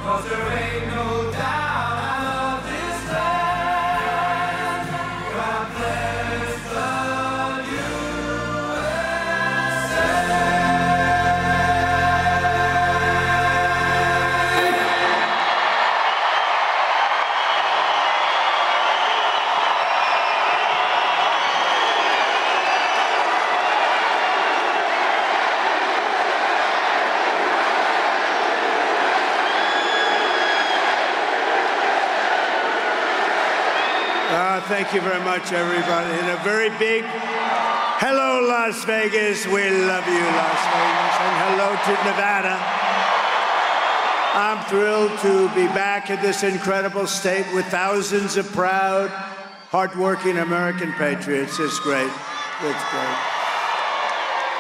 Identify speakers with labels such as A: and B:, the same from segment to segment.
A: 'cause there ain't no doubt I love this land. God bless the
B: Thank you very much, everybody. And a very big hello, Las Vegas. We love you, Las Vegas. And hello to Nevada. I'm thrilled to be back in this incredible state with thousands of proud, hardworking American patriots. It's great. It's great.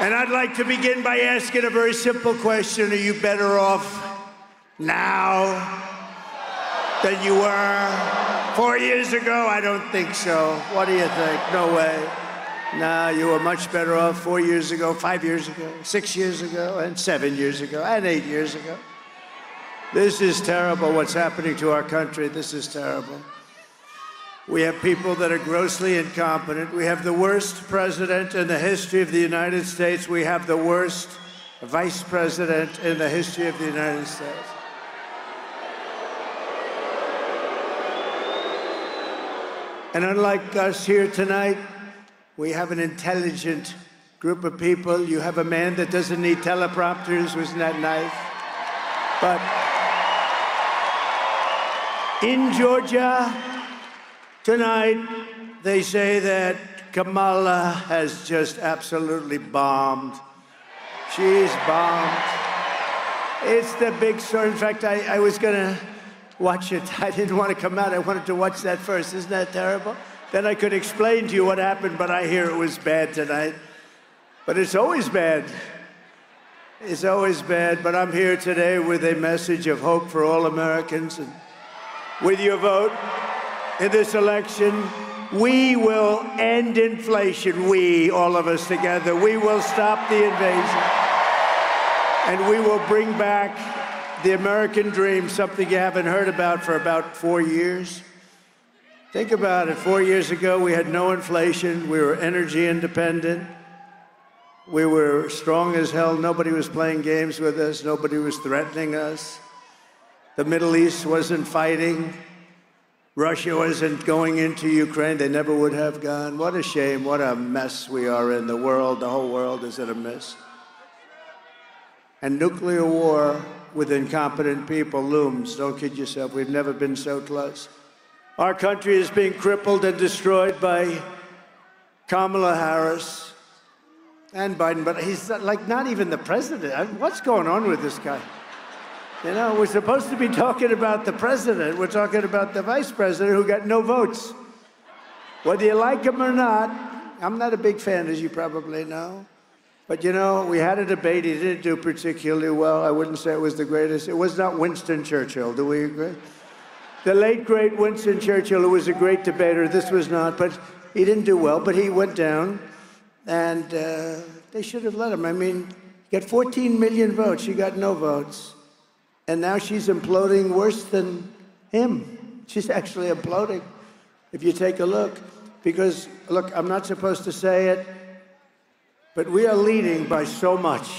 B: And I'd like to begin by asking a very simple question. Are you better off now than you were 4 years ago? I don't think so. What do you think? No way. Nah, you were much better off 4 years ago, 5 years ago, 6 years ago, and 7 years ago, and 8 years ago. This is terrible what's happening to our country. This is terrible. We have people that are grossly incompetent. We have the worst president in the history of the United States. We have the worst vice president in the history of the United States. And unlike us here tonight, we have an intelligent group of people. You have a man that doesn't need teleprompters, wasn't that nice? But in Georgia tonight, they say that Kamala has just absolutely bombed. She's bombed. It's the big story. In fact, I was gonna watch it. I didn't want to come out. I wanted to watch that first. Isn't that terrible? Then I could explain to you what happened, but I hear it was bad tonight. But it's always bad. It's always bad. But I'm here today with a message of hope for all Americans. And with your vote in this election, we will end inflation. We, all of us together, we will stop the invasion. And we will bring back the American dream, something you haven't heard about for about 4 years. Think about it. 4 years ago, we had no inflation. We were energy independent. We were strong as hell. Nobody was playing games with us. Nobody was threatening us. The Middle East wasn't fighting. Russia wasn't going into Ukraine. They never would have gone. What a shame. What a mess we are in. The world, the whole world is in a mess. And nuclear war with incompetent people looms. Don't kid yourself. We've never been so close. Our country is being crippled and destroyed by Kamala Harris and Biden, but he's like not even the president. What's going on with this guy? You know, we're supposed to be talking about the president. We're talking about the vice president who got no votes. Whether you like him or not, I'm not a big fan, as you probably know. But, you know, we had a debate. He didn't do particularly well. I wouldn't say it was the greatest. It was not Winston Churchill. Do we agree? The late, great Winston Churchill, who was a great debater. This was not. But he didn't do well. But he went down. And they should have let him. I mean, he got 14 million votes. She got no votes. And now she's imploding worse than him. She's actually imploding, if you take a look. Because, look, I'm not supposed to say it, but we are leading by so much.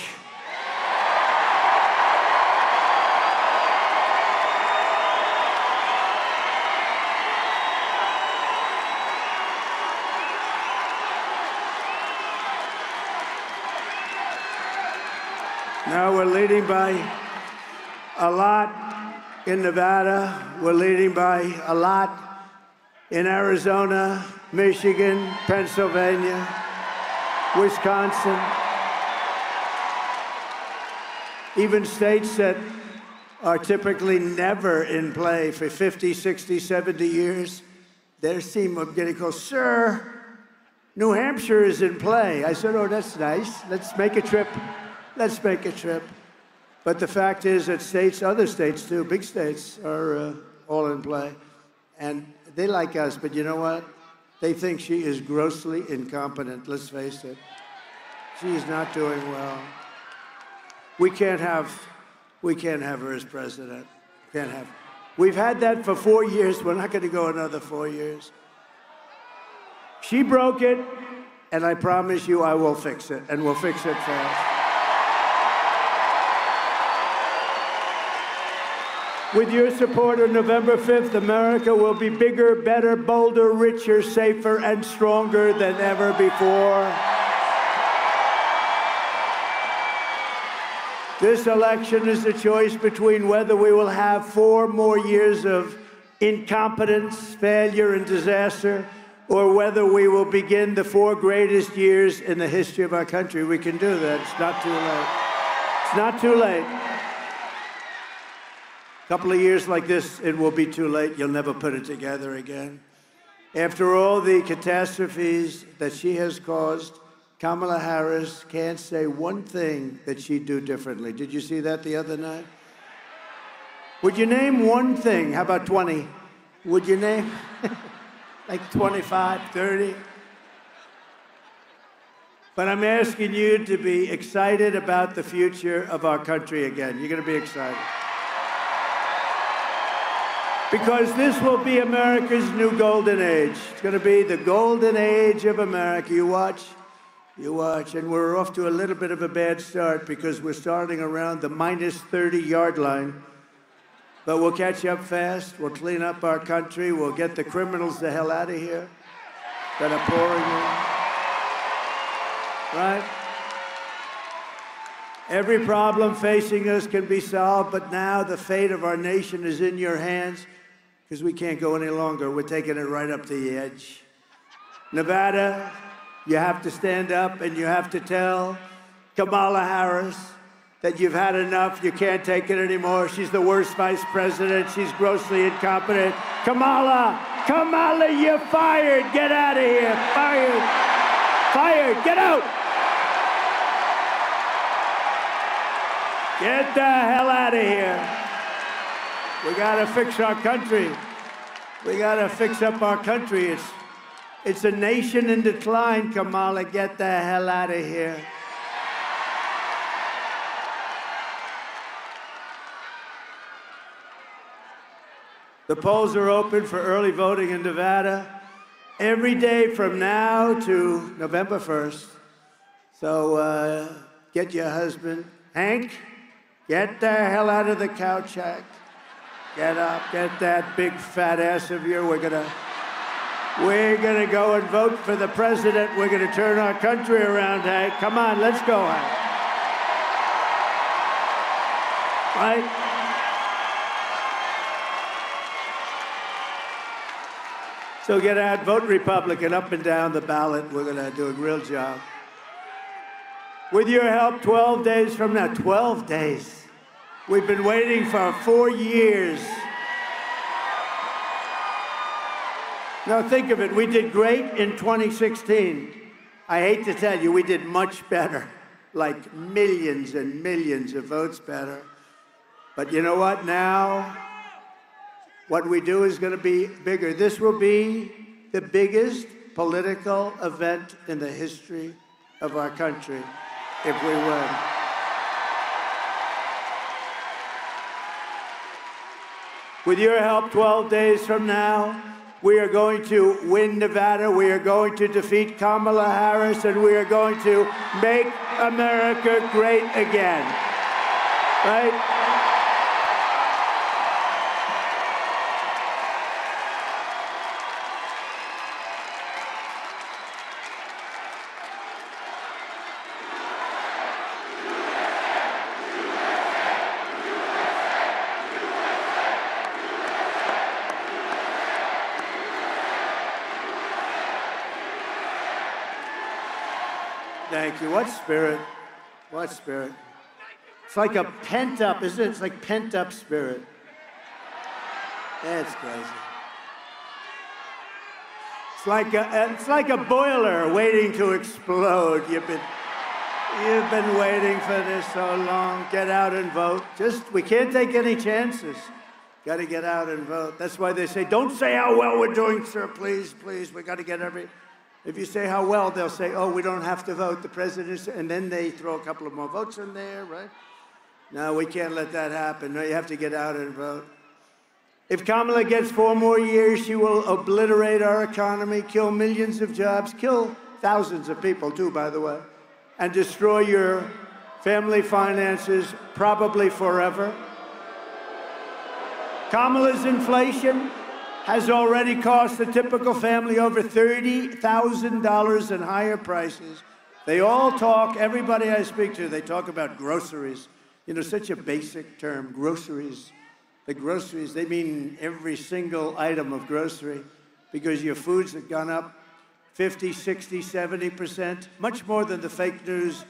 B: Now we're leading by a lot in Nevada. We're leading by a lot in Arizona, Michigan, Pennsylvania, Wisconsin. Even states that are typically never in play for 50, 60, 70 years, they seem of getting close. Sir, New Hampshire is in play. I said, oh, that's nice. Let's make a trip. Let's make a trip. But the fact is that states, other states too, big states, are all in play. And they like us, but you know what? They think she is grossly incompetent, let's face it. She is not doing well. We can't have her as president. Can't have. We've had that for 4 years. We're not going to go another 4 years. She broke it, and I promise you I will fix it, and we'll fix it fast. With your support on November 5th, America will be bigger, better, bolder, richer, safer, and stronger than ever before. This election is a choice between whether we will have 4 more years of incompetence, failure, and disaster, or whether we will begin the 4 greatest years in the history of our country. We can do that. It's not too late. It's not too late. A couple of years like this, it will be too late. You'll never put it together again. After all the catastrophes that she has caused, Kamala Harris can't say one thing that she'd do differently. Did you see that the other night? Would you name one thing? How about 20? Would you name like 25, 30? But I'm asking you to be excited about the future of our country again. You're going to be excited. Because this will be America's new golden age. It's going to be the golden age of America. You watch. You watch. And we're off to a little bit of a bad start because we're starting around the minus 30-yard line. But we'll catch up fast. We'll clean up our country. We'll get the criminals the hell out of here that are pouring in. Right? Every problem facing us can be solved, but now the fate of our nation is in your hands because we can't go any longer. We're taking it right up to the edge. Nevada, you have to stand up and you have to tell Kamala Harris that you've had enough. You can't take it anymore. She's the worst vice president. She's grossly incompetent. Kamala, you're fired. Get out of here. Fired. Fired. Get out. Get the hell out of here. We gotta fix our country. We gotta fix up our country. It's a nation in decline, Kamala. Get the hell out of here. The polls are open for early voting in Nevada every day from now to November 1st. So get your husband. Hank, get the hell out of the couch, Hank. Get up, get that big fat ass of yours. We're gonna go and vote for the president. We're gonna turn our country around, Hank. Come on, let's go, Hank. Right? So get out, vote Republican up and down the ballot. We're gonna do a real job. With your help, 12 days from now, 12 days. We've been waiting for 4 years. Now think of it, we did great in 2016. I hate to tell you, we did much better, like millions and millions of votes better. But you know what, now, what we do is gonna be bigger. This will be the biggest political event in the history of our country if we win. With your help, 12 days from now, we are going to win Nevada, we are going to defeat Kamala Harris, and we are going to make America great again. Right? Thank you. What spirit? What spirit? It's like a pent-up, isn't it? It's like pent-up spirit. That's crazy. It's like a boiler waiting to explode. You've been waiting for this so long. Get out and vote. We can't take any chances. Got to get out and vote. That's why they say, don't say how well we're doing, sir. Please, please. We got to get If you say how well, they'll say, oh, we don't have to vote. The president, and then they throw a couple of more votes in there, right? No, we can't let that happen. No, you have to get out and vote. If Kamala gets 4 more years, she will obliterate our economy, kill millions of jobs, kill thousands of people too, by the way, and destroy your family finances, probably forever. Kamala's inflation has already cost the typical family over $30,000 in higher prices. They all talk, everybody I speak to, they talk about groceries. You know, such a basic term, groceries. The groceries, they mean every single item of grocery, because your foods have gone up 50, 60, 70%, much more than the fake news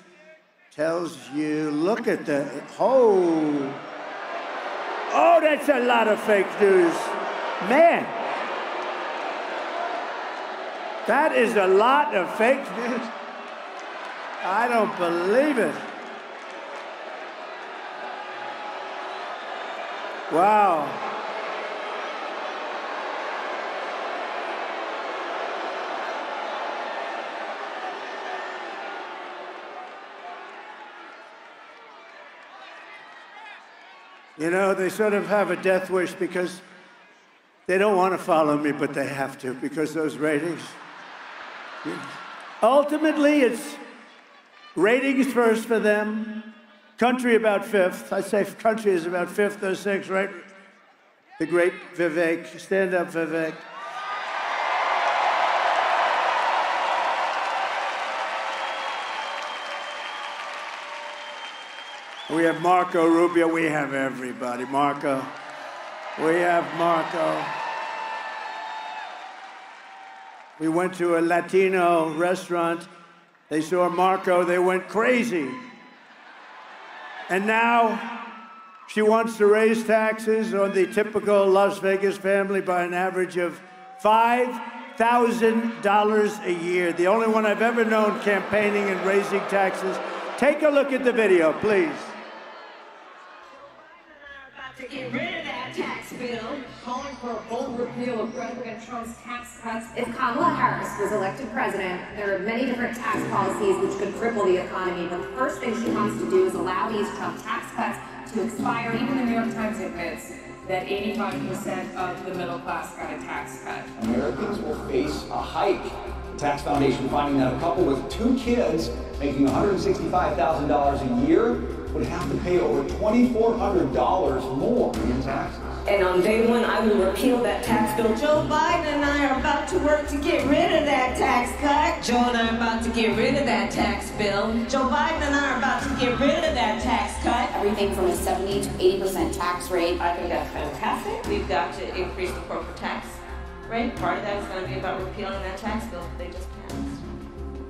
B: tells you. Look at the, oh, that's a lot of fake news. Man, that is a lot of fake news. I don't believe it. Wow. You know, they sort of have a death wish because they don't want to follow me, but they have to because those ratings. Ultimately, it's ratings first for them. Country about fifth. I'd say country is about fifth or sixth, right? The great Vivek. Stand up, Vivek. We have Marco Rubio. We have everybody. Marco. We have Marco. We went to a Latino restaurant. They saw Marco. They went crazy. And now she wants to raise taxes on the typical Las Vegas family by an average of $5,000 a year. The only one I've ever known campaigning and raising taxes. Take a look at the video, please.
C: To get rid of that tax bill, calling for a full repeal of President Trump's tax cuts.
D: If Kamala Harris was elected president, there are many different tax policies which could cripple the economy, but the first thing she wants to do is allow these Trump tax cuts to expire.
C: Even the New York Times admits that 85% of the middle class got a tax cut.
E: Americans will face a hike. The Tax Foundation finding that a couple with 2 kids making $165,000 a year would have to pay over $2,400 more in taxes.
C: And on day one, I will repeal that tax bill.
F: Joe Biden and I are about to work to get rid of that tax cut.
C: Joe and I are about to get rid of that tax bill.
F: Joe Biden and I are about to get rid of that tax cut.
D: Everything from a 70 to 80% tax rate.
C: I think that's fantastic. We've got to increase the corporate tax rate. Part of that is going to be about repealing that tax bill that they just passed.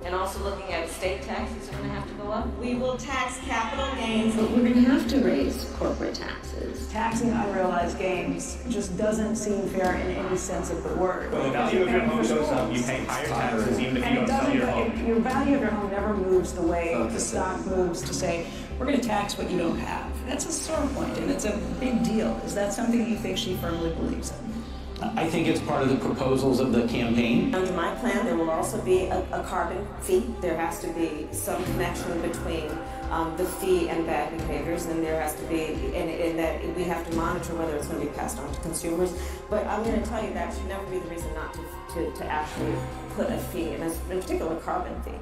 C: And also looking at estate taxes are going to have to go up.
F: We will tax capital gains.
C: But we're going to have to raise corporate taxes.
G: Taxing unrealized gains just doesn't seem fair in any sense of the word.
H: Well, the value of your home goes up, you pay higher taxes even if you don't sell your home.
G: Your value of your home never moves the way the stock moves to say, we're going to tax what you don't have. That's a sore point, and it's a big deal. Is that something you think she firmly believes in?
I: I think it's part of the proposals of the campaign.
J: Under my plan, there will also be a carbon fee. There has to be some connection between the fee and bad behaviors, and there has to be, in that we have to monitor whether it's going to be passed on to consumers. But I'm going to tell you that should never be the reason not to actually put a fee, and in particular, a carbon fee.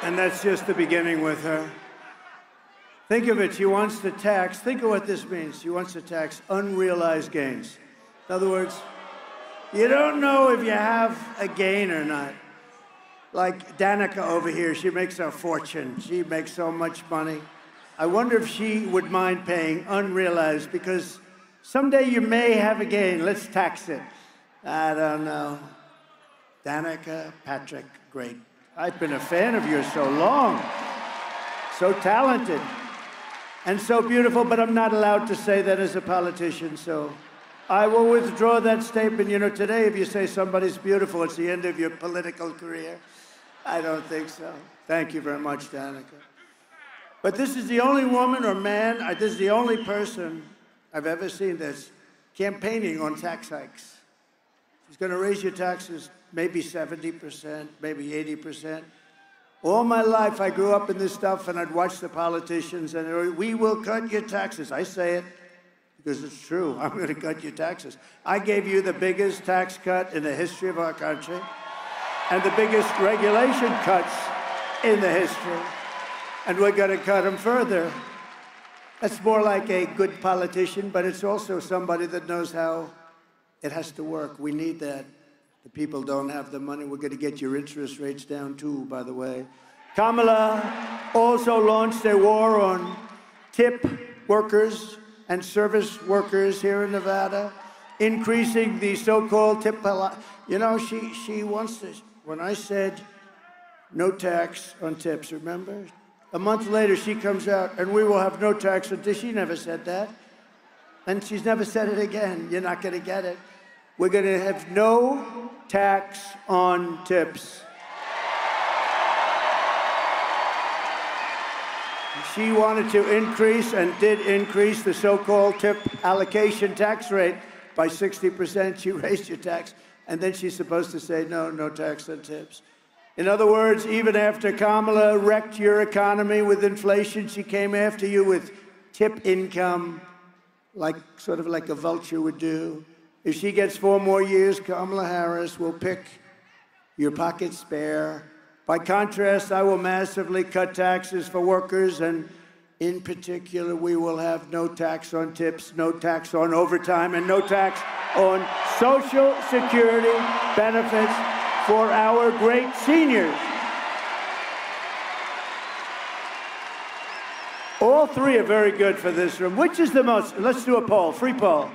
B: And that's just the beginning with her. Think of it, she wants to tax, think of what this means. She wants to tax unrealized gains. In other words, you don't know if you have a gain or not. Like Danica over here, she makes a fortune. She makes so much money. I wonder if she would mind paying unrealized, because someday you may have a gain. Let's tax it. I don't know. Danica Patrick, great. I've been a fan of yours so long. So talented. And so beautiful, but I'm not allowed to say that as a politician, so I will withdraw that statement. You know, today, if you say somebody's beautiful, it's the end of your political career. I don't think so. Thank you very much, Danica. But this is the only woman or man, this is the only person I've ever seen that's campaigning on tax hikes. She's going to raise your taxes maybe 70%, maybe 80%. All my life, I grew up in this stuff, and I'd watch the politicians, and they were, we will cut your taxes. I say it because it's true. I'm going to cut your taxes. I gave you the biggest tax cut in the history of our country, and the biggest regulation cuts in the history, and we're going to cut them further. That's more like a good politician, but it's also somebody that knows how it has to work. We need that. The people don't have the money. We're going to get your interest rates down, too, by the way. Kamala also launched a war on tip workers and service workers here in Nevada, increasing the so-called tip. You know, she wants to. When I said no tax on tips, remember? A month later, she comes out, and we will have no tax on tips. She never said that. And she's never said it again. You're not going to get it. We're going to have no tax on tips. She wanted to increase and did increase the so-called tip allocation tax rate by 60%. She raised your tax. And then she's supposed to say, no, no tax on tips. In other words, even after Kamala wrecked your economy with inflation, she came after you with tip income, like sort of like a vulture would do. If she gets 4 more years, Kamala Harris will pick your pockets bare. By contrast, I will massively cut taxes for workers, and in particular, we will have no tax on tips, no tax on overtime, and no tax on Social Security benefits for our great seniors. All three are very good for this room. Which is the most? Let's do a poll, free poll.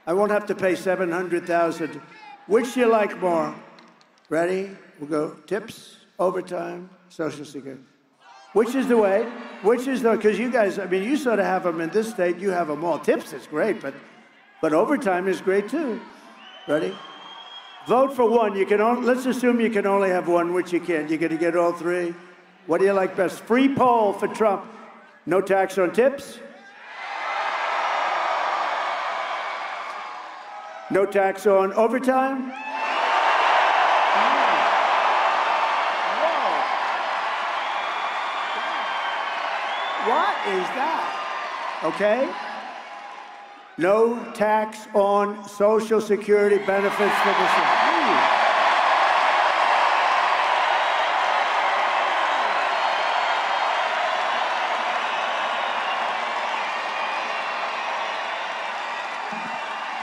B: I won't have to pay $700,000. Which do you like more? Ready? We'll go tips, overtime, Social Security. Which is the way? Which is the, because you guys, I mean, you sort of have them in this state, you have them all. Tips is great, but overtime is great too. Ready? Vote for one. You can only, let's assume you can only have one, which you can't. You're going to get all three. What do you like best? Free poll for Trump. No tax on tips. No tax on overtime. What is that? Okay. No tax on Social Security benefits for the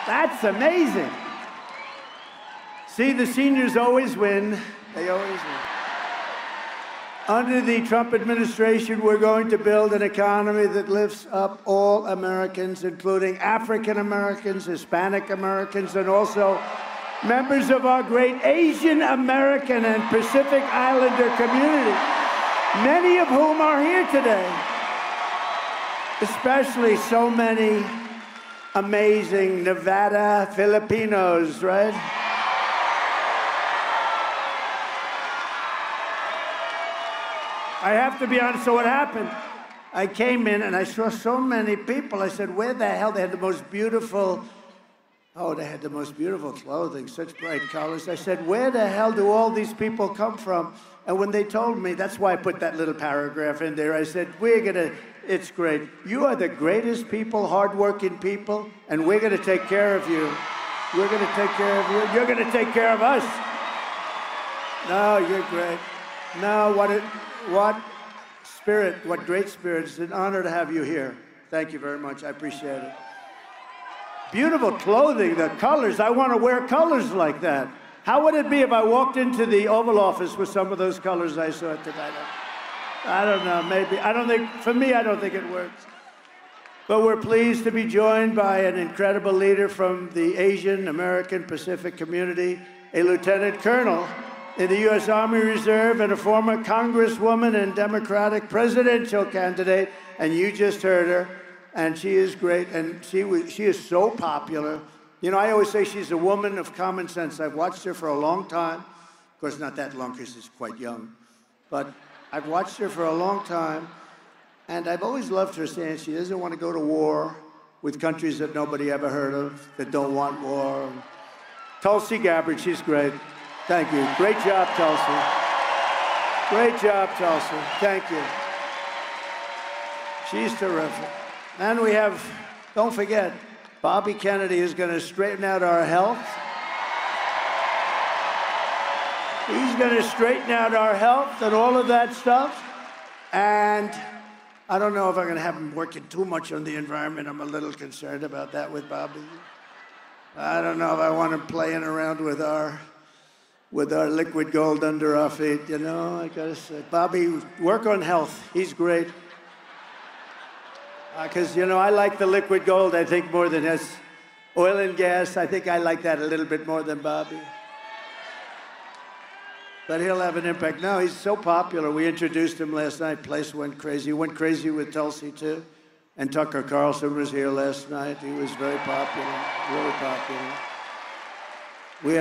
B: That's amazing. See, the seniors always win. They always win. Under the Trump administration, we're going to build an economy that lifts up all Americans, including African Americans, Hispanic Americans, and also members of our great Asian American and Pacific Islander community, many of whom are here today, especially so many amazing Nevada Filipinos, right? I have to be honest, so what happened? I came in and I saw so many people. I said, where the hell? They had the most beautiful, they had the most beautiful clothing, such bright colors. I said, where the hell do all these people come from? And when they told me, that's why I put that little paragraph in there. I said, it's great. You are the greatest people, hardworking people, and we're going to take care of you. We're going to take care of you. You're going to take care of us. No, you're great. No, what spirit, what great spirit. It's an honor to have you here. Thank you very much. I appreciate it. Beautiful clothing, the colors. I want to wear colors like that. How would it be if I walked into the Oval Office with some of those colors I saw tonight? I don't know, maybe. For me, I don't think it works. But we're pleased to be joined by an incredible leader from the Asian American Pacific community, a lieutenant colonel in the U.S. Army Reserve and a former congresswoman and Democratic presidential candidate. And you just heard her, and she is great, and she is so popular. You know, I always say she's a woman of common sense. I've watched her for a long time. Of course, not that long because she's quite young. But I've watched her for a long time, and I've always loved her saying she doesn't want to go to war with countries that nobody ever heard of, that don't want war. Tulsi Gabbard, she's great. Thank you. Great job, Tulsi. Great job, Tulsi. Thank you. She's terrific. And we have, don't forget, Bobby Kennedy is going to straighten out our health. He's going to straighten out our health and all of that stuff. And I don't know if I'm going to have him working too much on the environment. I'm a little concerned about that with Bobby. I don't know if I want him playing around with our liquid gold under our feet, you know. I gotta say, Bobby, work on health. He's great. Because, you know, I like the liquid gold, I think, more than his oil and gas. I think I like that a little bit more than Bobby. But he'll have an impact. No, he's so popular. We introduced him last night. Place went crazy. Went crazy with Tulsi, too. And Tucker Carlson was here last night. He was very popular, really popular. We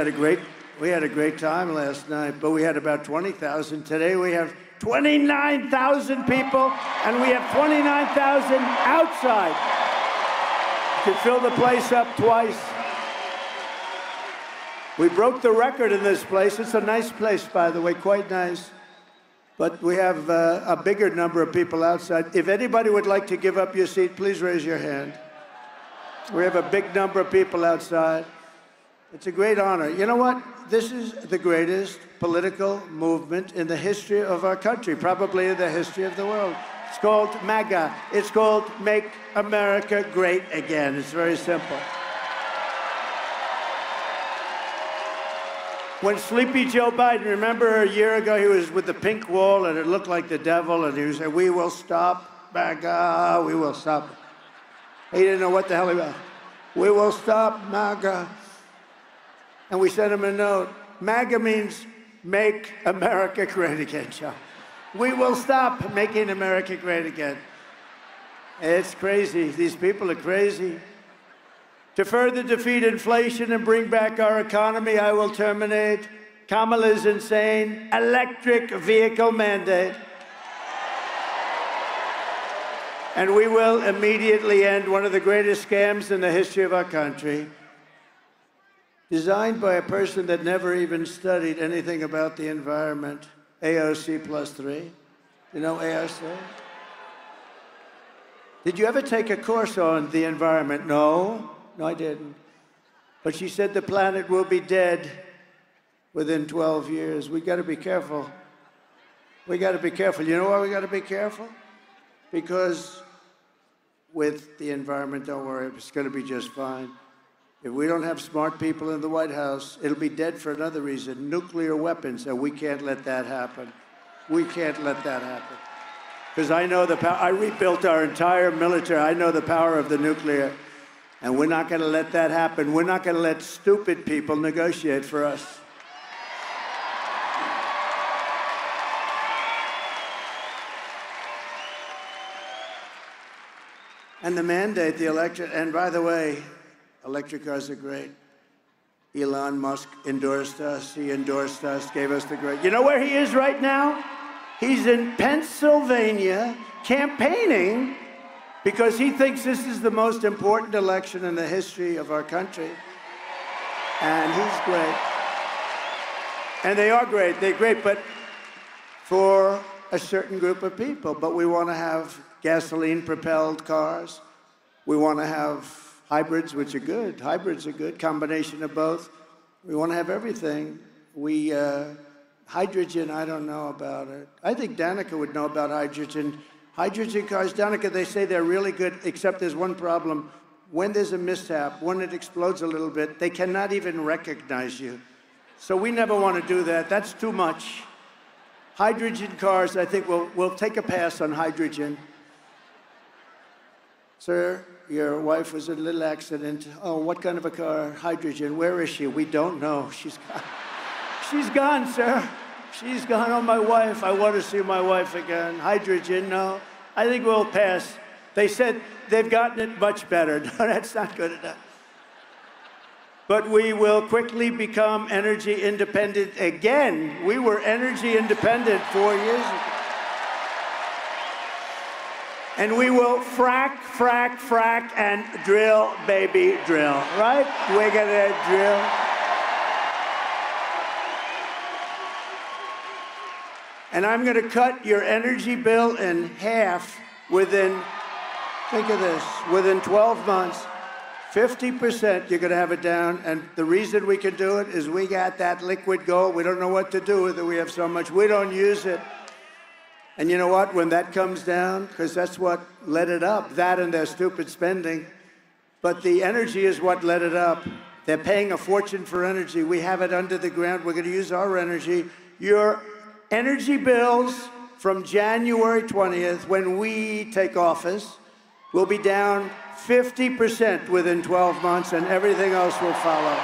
B: had a great time last night, but we had about 20,000. Today we have 29,000 people, and we have 29,000 outside. You could fill the place up twice. We broke the record in this place. It's a nice place, by the way, quite nice. But we have a bigger number of people outside. If anybody would like to give up your seat, please raise your hand. We have a big number of people outside. It's a great honor. You know what? This is the greatest political movement in the history of our country, probably in the history of the world. It's called MAGA. It's called Make America Great Again. It's very simple. When Sleepy Joe Biden, remember a year ago, he was with the pink wall and it looked like the devil, and he said, "We will stop MAGA, we will stop." He didn't know what the hell he was. "We will stop MAGA." And we sent him a note. MAGA means Make America Great Again, John. We will stop making America great again. It's crazy. These people are crazy. To further defeat inflation and bring back our economy, I will terminate Kamala's insane electric vehicle mandate. And we will immediately end one of the greatest scams in the history of our country, designed by a person that never even studied anything about the environment, AOC +3. You know AOC? Did you ever take a course on the environment? No, I didn't. But she said the planet will be dead within 12 years. We got to be careful. We got to be careful. You know why we got to be careful? Because with the environment, don't worry, it's going to be just fine. If we don't have smart people in the White House, it'll be dead for another reason, nuclear weapons, and we can't let that happen. We can't let that happen. Because I know the power. I rebuilt our entire military. I know the power of the nuclear, and we're not going to let that happen. We're not going to let stupid people negotiate for us. And the mandate, the electric, and by the way, electric cars are great. Elon Musk endorsed us. He endorsed us, gave us the great. You know where he is right now? He's in Pennsylvania campaigning because he thinks this is the most important election in the history of our country. And he's great. And they are great. They're great, but for a certain group of people. But we want to have gasoline-propelled cars. We want to have hybrids, which are good. Hybrids are good, combination of both. We want to have everything. Hydrogen, I don't know about it. I think Danica would know about hydrogen. Hydrogen cars, Danica, they say they're really good, except there's one problem. When there's a mishap, when it explodes a little bit, they cannot even recognize you. So we never want to do that. That's too much. Hydrogen cars, I think we'll take a pass on hydrogen. Sir, your wife was in a little accident. Oh, what kind of a car? Hydrogen. Where is she? We don't know. She's gone. She's gone, sir. She's gone. Oh, my wife. I want to see my wife again. Hydrogen, no. I think we'll pass. They said they've gotten it much better. No, that's not good enough. But we will quickly become energy independent again. We were energy independent 4 years ago. And we will frack, frack, frack, and drill, baby, drill, right? We're gonna drill. And I'm going to cut your energy bill in half within, think of this, within 12 months. 50%, you're going to have it down. And the reason we can do it is we got that liquid gold. We don't know what to do with it. We have so much. We don't use it. And you know what? When that comes down, because that's what led it up, that and their stupid spending. But the energy is what led it up. They're paying a fortune for energy. We have it under the ground. We're going to use our energy. Your energy bills from January 20th, when we take office, will be down 50% within 12 months, and everything else will follow.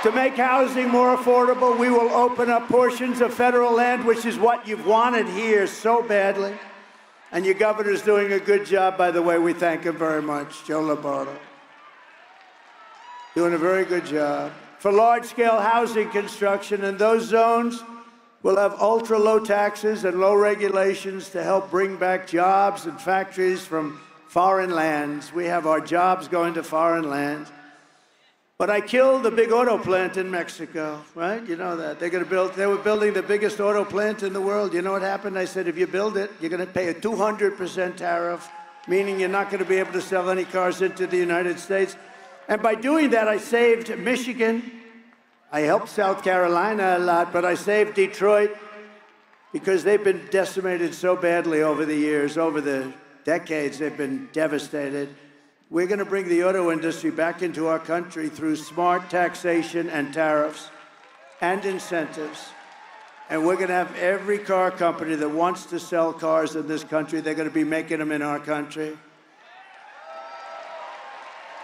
B: To make housing more affordable, we will open up portions of federal land, which is what you've wanted here so badly. And your governor's doing a good job, by the way. We thank him very much, Joe Lombardo. Doing a very good job. For large-scale housing construction in those zones, we'll have ultra-low taxes and low regulations to help bring back jobs and factories from foreign lands. We have our jobs going to foreign lands. But I killed the big auto plant in Mexico, right? You know that. They were building the biggest auto plant in the world. You know what happened? I said, if you build it, you're going to pay a 200% tariff, meaning you're not going to be able to sell any cars into the United States. And by doing that, I saved Michigan. I helped South Carolina a lot, but I saved Detroit because they've been decimated so badly over the years, over the decades. They've been devastated. We're going to bring the auto industry back into our country through smart taxation and tariffs and incentives. And we're going to have every car company that wants to sell cars in this country, they're going to be making them in our country.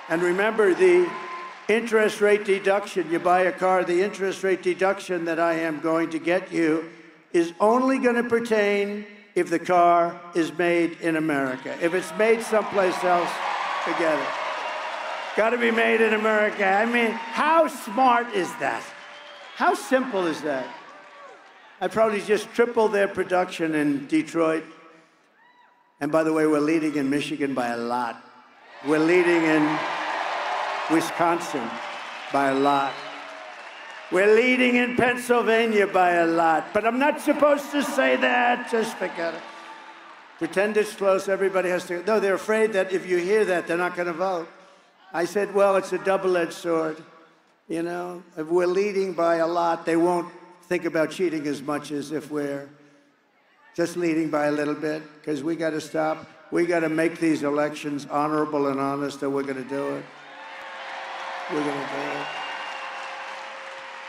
B: And remember, the interest rate deduction, you buy a car, the interest rate deduction that I am going to get you is only going to pertain if the car is made in America. If it's made someplace else, forget it. Got to be made in America. I mean, how smart is that? How simple is that? I probably just tripled their production in Detroit. And by the way, we're leading in Michigan by a lot. We're leading in Wisconsin by a lot. We're leading in Pennsylvania by a lot. But I'm not supposed to say that. Just forget it. Pretend it's close. Everybody has to. No, they're afraid that if you hear that, they're not going to vote. I said, well, it's a double-edged sword. You know, if we're leading by a lot, they won't think about cheating as much as if we're just leading by a little bit, because we got to stop. We got to make these elections honorable and honest, and we're going to do it. We're going to do it.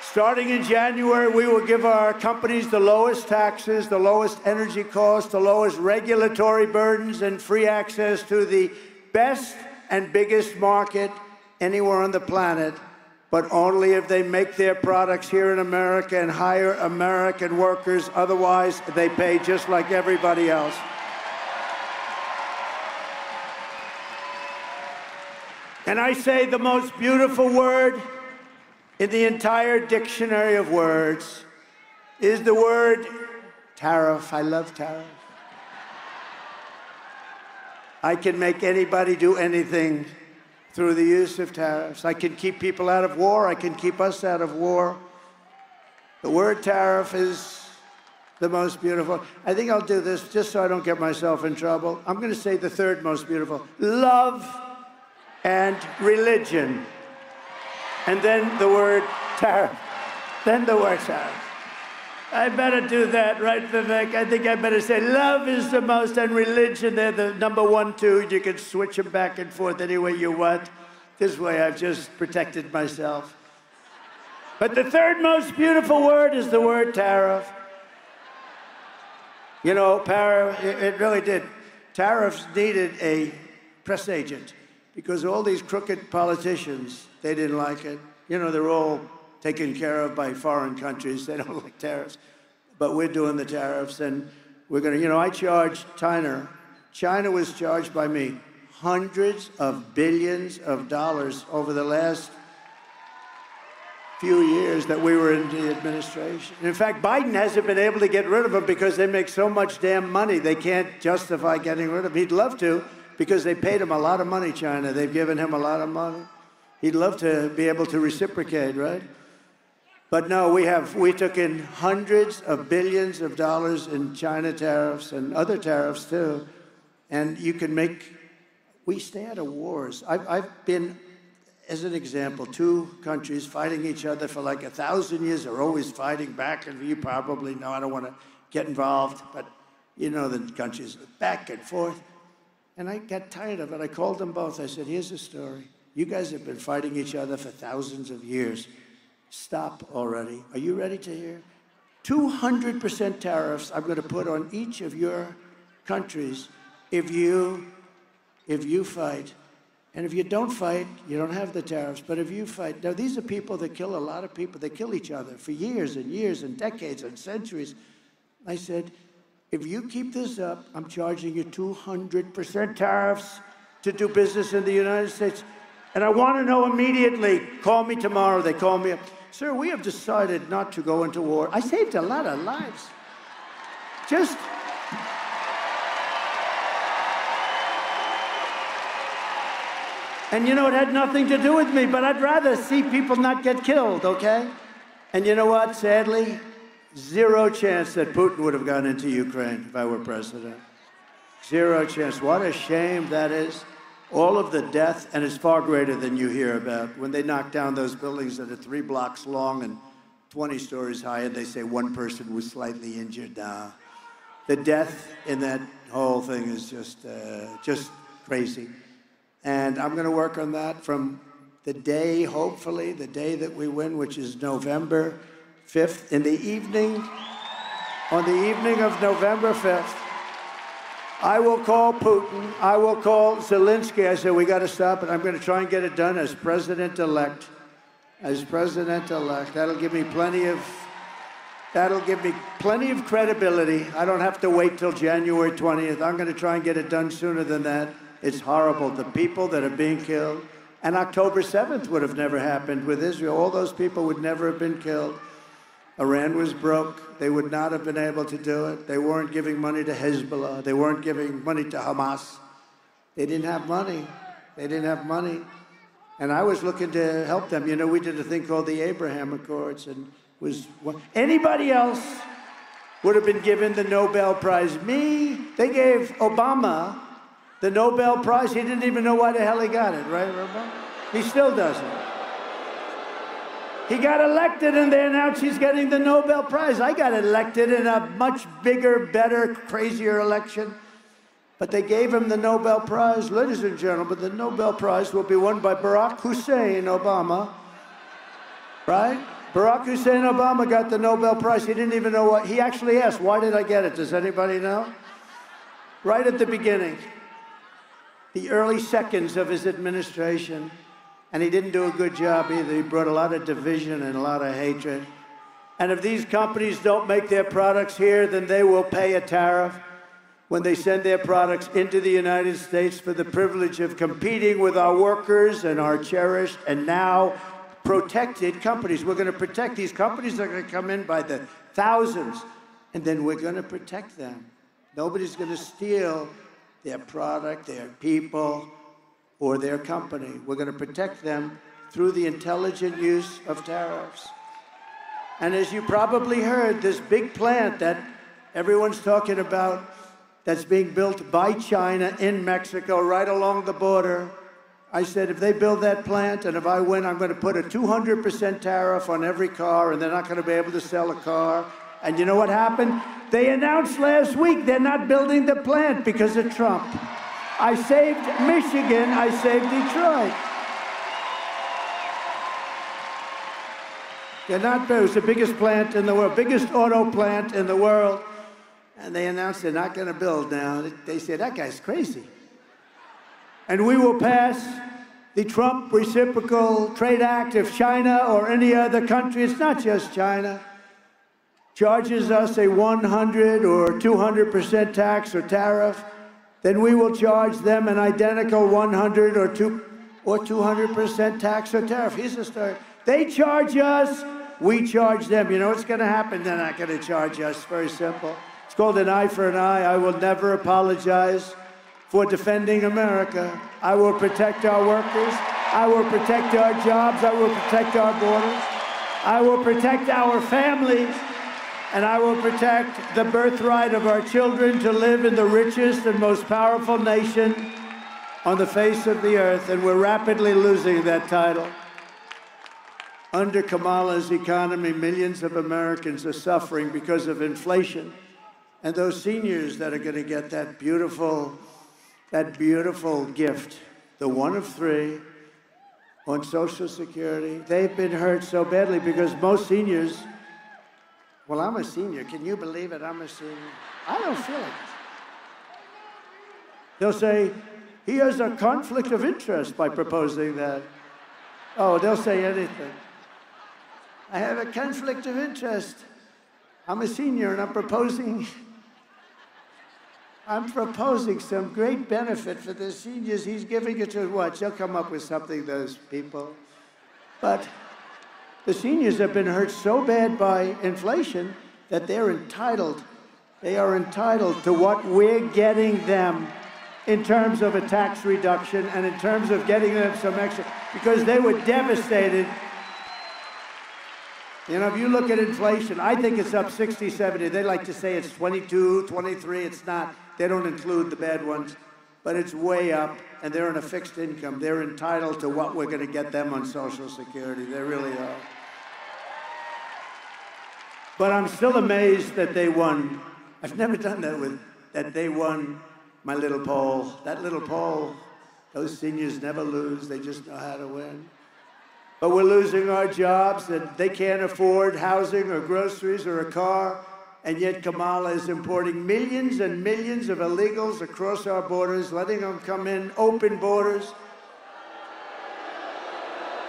B: Starting in January, we will give our companies the lowest taxes, the lowest energy costs, the lowest regulatory burdens, and free access to the best and biggest market anywhere on the planet, but only if they make their products here in America and hire American workers. Otherwise, they pay just like everybody else. And I say the most beautiful word in the entire dictionary of words is the word tariff. I love tariff. I can make anybody do anything through the use of tariffs. I can keep people out of war. I can keep us out of war. The word tariff is the most beautiful. I think I'll do this just so I don't get myself in trouble. I'm going to say the third most beautiful. Love and religion. And then the word tariff. Then the word tariff. I better do that, right, Vivek? I think I better say love is the most, and religion, they're the number 1, 2. You can switch them back and forth any way you want. This way, I've just protected myself. But the third most beautiful word is the word tariff. You know, it really did. Tariffs needed a press agent because all these crooked politicians, they didn't like it. You know, they're all taken care of by foreign countries. They don't like tariffs. But we're doing the tariffs, and we're going to, you know, I charged China. China was charged by me hundreds of billions of dollars over the last few years that we were in the administration. In fact, Biden hasn't been able to get rid of them because they make so much damn money, they can't justify getting rid of them. He'd love to, because they paid him a lot of money, China. They've given him a lot of money. He'd love to be able to reciprocate, right? But no, we took in hundreds of billions of dollars in China tariffs and other tariffs too. And you can we stay out of wars. I've been, as an example, two countries fighting each other for like 1,000 years. They're always fighting back, and you probably know, I don't want to get involved, but you know the countries back and forth. And I got tired of it. I called them both. I said, here's the story. You guys have been fighting each other for thousands of years. Stop already. Are you ready to hear? 200% tariffs I'm going to put on each of your countries if you fight. And if you don't fight, you don't have the tariffs. But if you fight, now these are people that kill a lot of people. They kill each other for years and years and decades and centuries. I said, if you keep this up, I'm charging you 200% tariffs to do business in the United States. And I want to know immediately. Call me tomorrow. They call me up. Sir, we have decided not to go into war. I saved a lot of lives. Just... And you know, it had nothing to do with me, but I'd rather see people not get killed, okay? And you know what, sadly, zero chance that Putin would have gone into Ukraine if I were president. Zero chance. What a shame that is. All of the death, and it's far greater than you hear about. When they knock down those buildings that are 3 blocks long and 20 stories high, and they say one person was slightly injured. The death in that whole thing is just crazy. And I'm going to work on that from the day, hopefully, the day that we win, which is November 5th, in the evening, on the evening of November 5th. I will call Putin. I will call Zelensky. I said, we got to stop it. I'm going to try and get it done as president-elect. As president-elect. That'll give me plenty of credibility. I don't have to wait till January 20th. I'm going to try and get it done sooner than that. It's horrible. The people that are being killed. And October 7th would have never happened with Israel. All those people would never have been killed. Iran was broke. They would not have been able to do it. They weren't giving money to Hezbollah. They weren't giving money to Hamas. They didn't have money. They didn't have money. And I was looking to help them. You know, we did a thing called the Abraham Accords, and anybody else would have been given the Nobel Prize. Me, they gave Obama the Nobel Prize. He didn't even know why the hell he got it, right, Obama? He still doesn't. He got elected, and they announced he's getting the Nobel Prize. I got elected in a much bigger, better, crazier election. But they gave him the Nobel Prize. Ladies and gentlemen, the Nobel Prize will be won by Barack Hussein Obama. Right? Barack Hussein Obama got the Nobel Prize. He didn't even know what. He actually asked, why did I get it? Does anybody know? Right at the beginning. The early seconds of his administration. And he didn't do a good job either. He brought a lot of division and a lot of hatred. And if these companies don't make their products here, then they will pay a tariff when they send their products into the United States for the privilege of competing with our workers and our cherished and now protected companies. We're going to protect these companies that are going to come in by the thousands, and then we're going to protect them. Nobody's going to steal their product, their people, or their company. We're going to protect them through the intelligent use of tariffs. And as you probably heard, this big plant that everyone's talking about that's being built by China in Mexico right along the border, I said, if they build that plant and if I win, I'm going to put a 200% tariff on every car, and they're not going to be able to sell a car. And you know what happened? They announced last week they're not building the plant because of Trump. I saved Michigan, I saved Detroit. They're not, it was the biggest plant in the world, biggest auto plant in the world. And they announced they're not going to build now. They said, that guy's crazy. And we will pass the Trump Reciprocal Trade Act if China or any other country, it's not just China, charges us a 100 or 200% tax or tariff, then we will charge them an identical 100 or 200% tax or tariff. Here's the story. They charge us, we charge them. You know what's going to happen? They're not going to charge us. Very simple. It's called an eye for an eye. I will never apologize for defending America. I will protect our workers. I will protect our jobs. I will protect our borders. I will protect our families, and I will protect the birthright of our children to live in the richest and most powerful nation on the face of the earth, and we're rapidly losing that title. Under Kamala's economy, millions of Americans are suffering because of inflation. And those seniors that are going to get that beautiful gift, the one of three on Social Security, they've been hurt so badly because most seniors, well, I'm a senior. Can you believe it? I'm a senior. I don't feel it. They'll say, he has a conflict of interest by proposing that. Oh, they'll say anything. I have a conflict of interest. I'm a senior and I'm proposing some great benefit for the seniors. He's giving it to what? They'll come up with something, those people. But the seniors have been hurt so bad by inflation that they're entitled. They are entitled to what we're getting them in terms of a tax reduction and in terms of getting them some extra, because they were devastated. You know, if you look at inflation, I think it's up 60, 70. They like to say it's 22, 23. It's not. They don't include the bad ones. But it's way up, and they're on a fixed income. They're entitled to what we're going to get them on Social Security. They really are. But I'm still amazed that they won. I've never done that they won my little poll. That little poll, those seniors never lose. They just know how to win. But we're losing our jobs, and they can't afford housing or groceries or a car, and yet Kamala is importing millions and millions of illegals across our borders, letting them come in, open borders.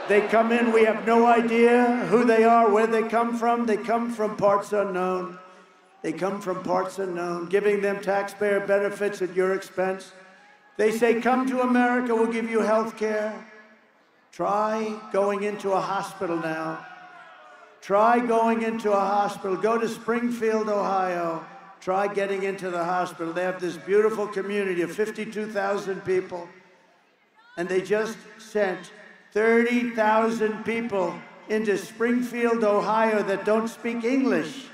B: They come in, we have no idea who they are, where they come from. They come from parts unknown. They come from parts unknown, giving them taxpayer benefits at your expense. They say, come to America, we'll give you health care. Try going into a hospital now. Try going into a hospital. Go to Springfield, Ohio. Try getting into the hospital. They have this beautiful community of 52,000 people. And they just sent 30,000 people into Springfield, Ohio that don't speak English.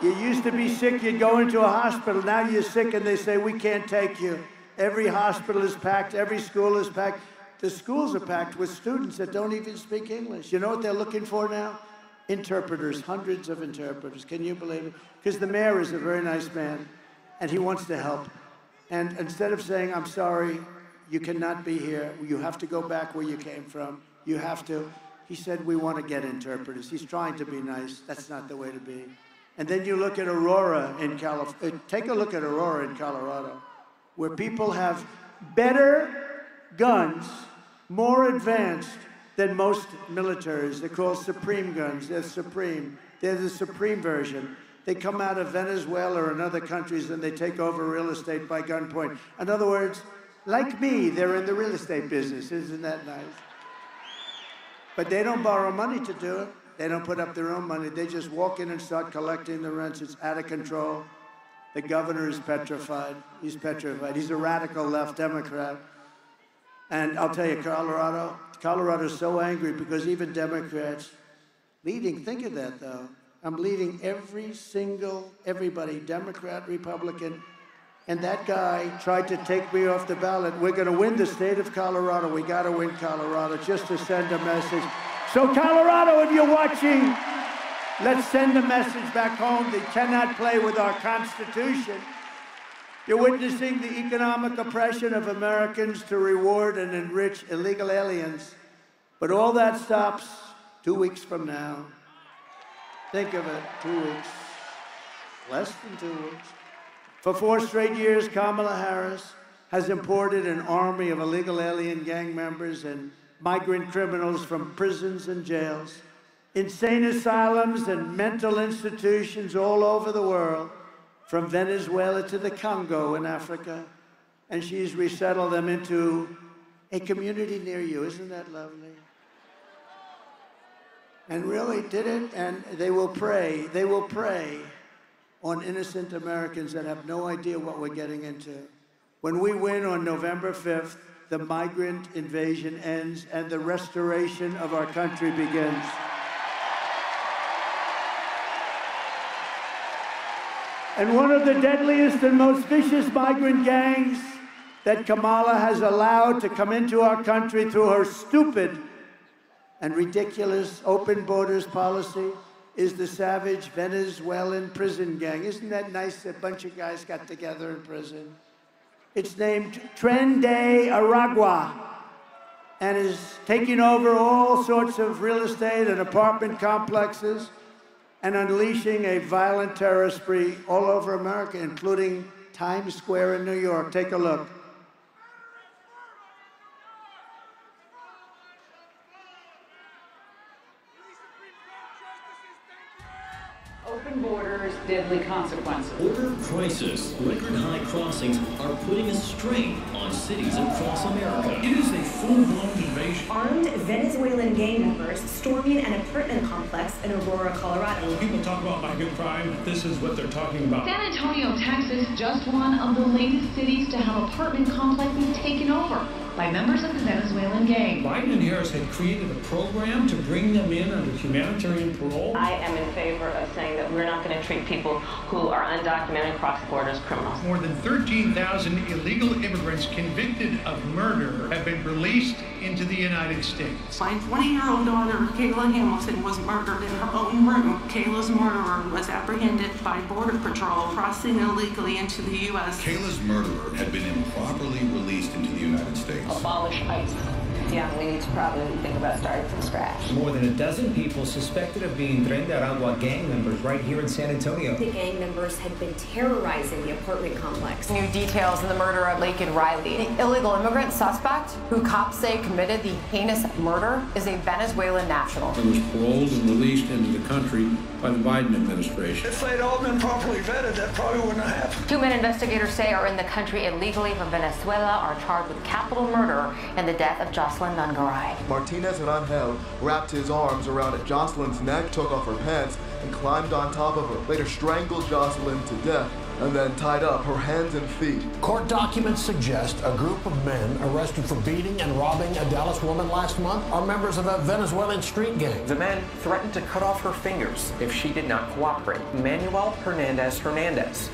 B: You used to be sick, you'd go into a hospital. Now you're sick and they say, we can't take you. Every hospital is packed, every school is packed. The schools are packed with students that don't even speak English. You know what they're looking for now? Interpreters, hundreds of interpreters. Can you believe it? Because the mayor is a very nice man, and he wants to help. And instead of saying, I'm sorry, you cannot be here, you have to go back where you came from, you have to, he said, we want to get interpreters. He's trying to be nice. That's not the way to be. And then you look at Aurora in California. Take a look at Aurora in Colorado, where people have better guns, more advanced than most militaries. They're called Supreme guns. They're Supreme. They're the Supreme version. They come out of Venezuela and other countries and they take over real estate by gunpoint. In other words, like me, they're in the real estate business. Isn't that nice? But they don't borrow money to do it. They don't put up their own money. They just walk in and start collecting the rents. It's out of control. The governor is petrified. He's petrified. He's a radical left Democrat. And I'll tell you, Colorado's so angry because even Democrats leading, think of that though. I'm leading everybody, Democrat, Republican, and that guy tried to take me off the ballot. We're gonna win the state of Colorado. We gotta win Colorado just to send a message. So Colorado, if you're watching, let's send a message back home. They cannot play with our Constitution. You're witnessing the economic oppression of Americans to reward and enrich illegal aliens. But all that stops 2 weeks from now. Think of it, 2 weeks. Less than 2 weeks. For 4 straight years, Kamala Harris has imported an army of illegal alien gang members and migrant criminals from prisons and jails, insane asylums and mental institutions all over the world, from Venezuela to the Congo in Africa, and she's resettled them into a community near you. Isn't that lovely? And really did it, and they will prey on innocent Americans that have no idea what we're getting into. When we win on November 5th, the migrant invasion ends and the restoration of our country begins. And one of the deadliest and most vicious migrant gangs that Kamala has allowed to come into our country through her stupid and ridiculous open borders policy is the savage Venezuelan prison gang. Isn't that nice? A bunch of guys got together in prison. It's named Tren de Aragua and is taking over all sorts of real estate and apartment complexes and unleashing a violent terror spree all over America, including Times Square in New York. Take a look.
K: Open borders, deadly consequences.
L: Border crisis, record high crossings are putting a strain on cities across America.
M: It is a full-blown invasion.
N: Armed Venezuelan gang members storming an apartment complex in Aurora, Colorado.
M: When people talk about migrant crime, this is what they're talking about.
K: San Antonio, Texas, just one of the latest cities to have apartment complexes taken over by members of the Venezuelan gang.
M: Biden and Harris had created a program to bring them in under humanitarian parole.
C: I am in favor of saying that we're not going to treat people who are undocumented cross borders criminals.
M: More than 13,000 illegal immigrants convicted of murder have been released into the United States.
O: My 20-year-old daughter, Kayla Hamilton, was murdered in her own room. Kayla's murderer was apprehended by Border Patrol crossing illegally into the U.S.
P: Kayla's murderer had been improperly released into the United States.
C: Abolish ICE. Yeah, we need to probably think about starting from scratch.
Q: More than a dozen people suspected of being Tren de Aragua gang members right here in San Antonio.
D: The gang members had been terrorizing the apartment complex.
R: New details in the murder of Laken Riley. The illegal immigrant suspect, who cops say committed the heinous murder, is a Venezuelan national.
S: He was paroled and released into the country by the Biden administration.
T: If they'd all been properly vetted, that probably wouldn't have happened.
R: 2 men investigators say are in the country illegally from Venezuela are charged with capital murder and the death of Jocelyn Nungaray.
U: Martinez and Angel wrapped his arms around Jocelyn's neck, took off her pants, and climbed on top of her. Later strangled Jocelyn to death and then tied up her hands and feet.
V: Court documents suggest a group of men arrested for beating and robbing a Dallas woman last month are members of a Venezuelan street gang.
W: The men threatened to cut off her fingers if she did not cooperate. Manuel Hernandez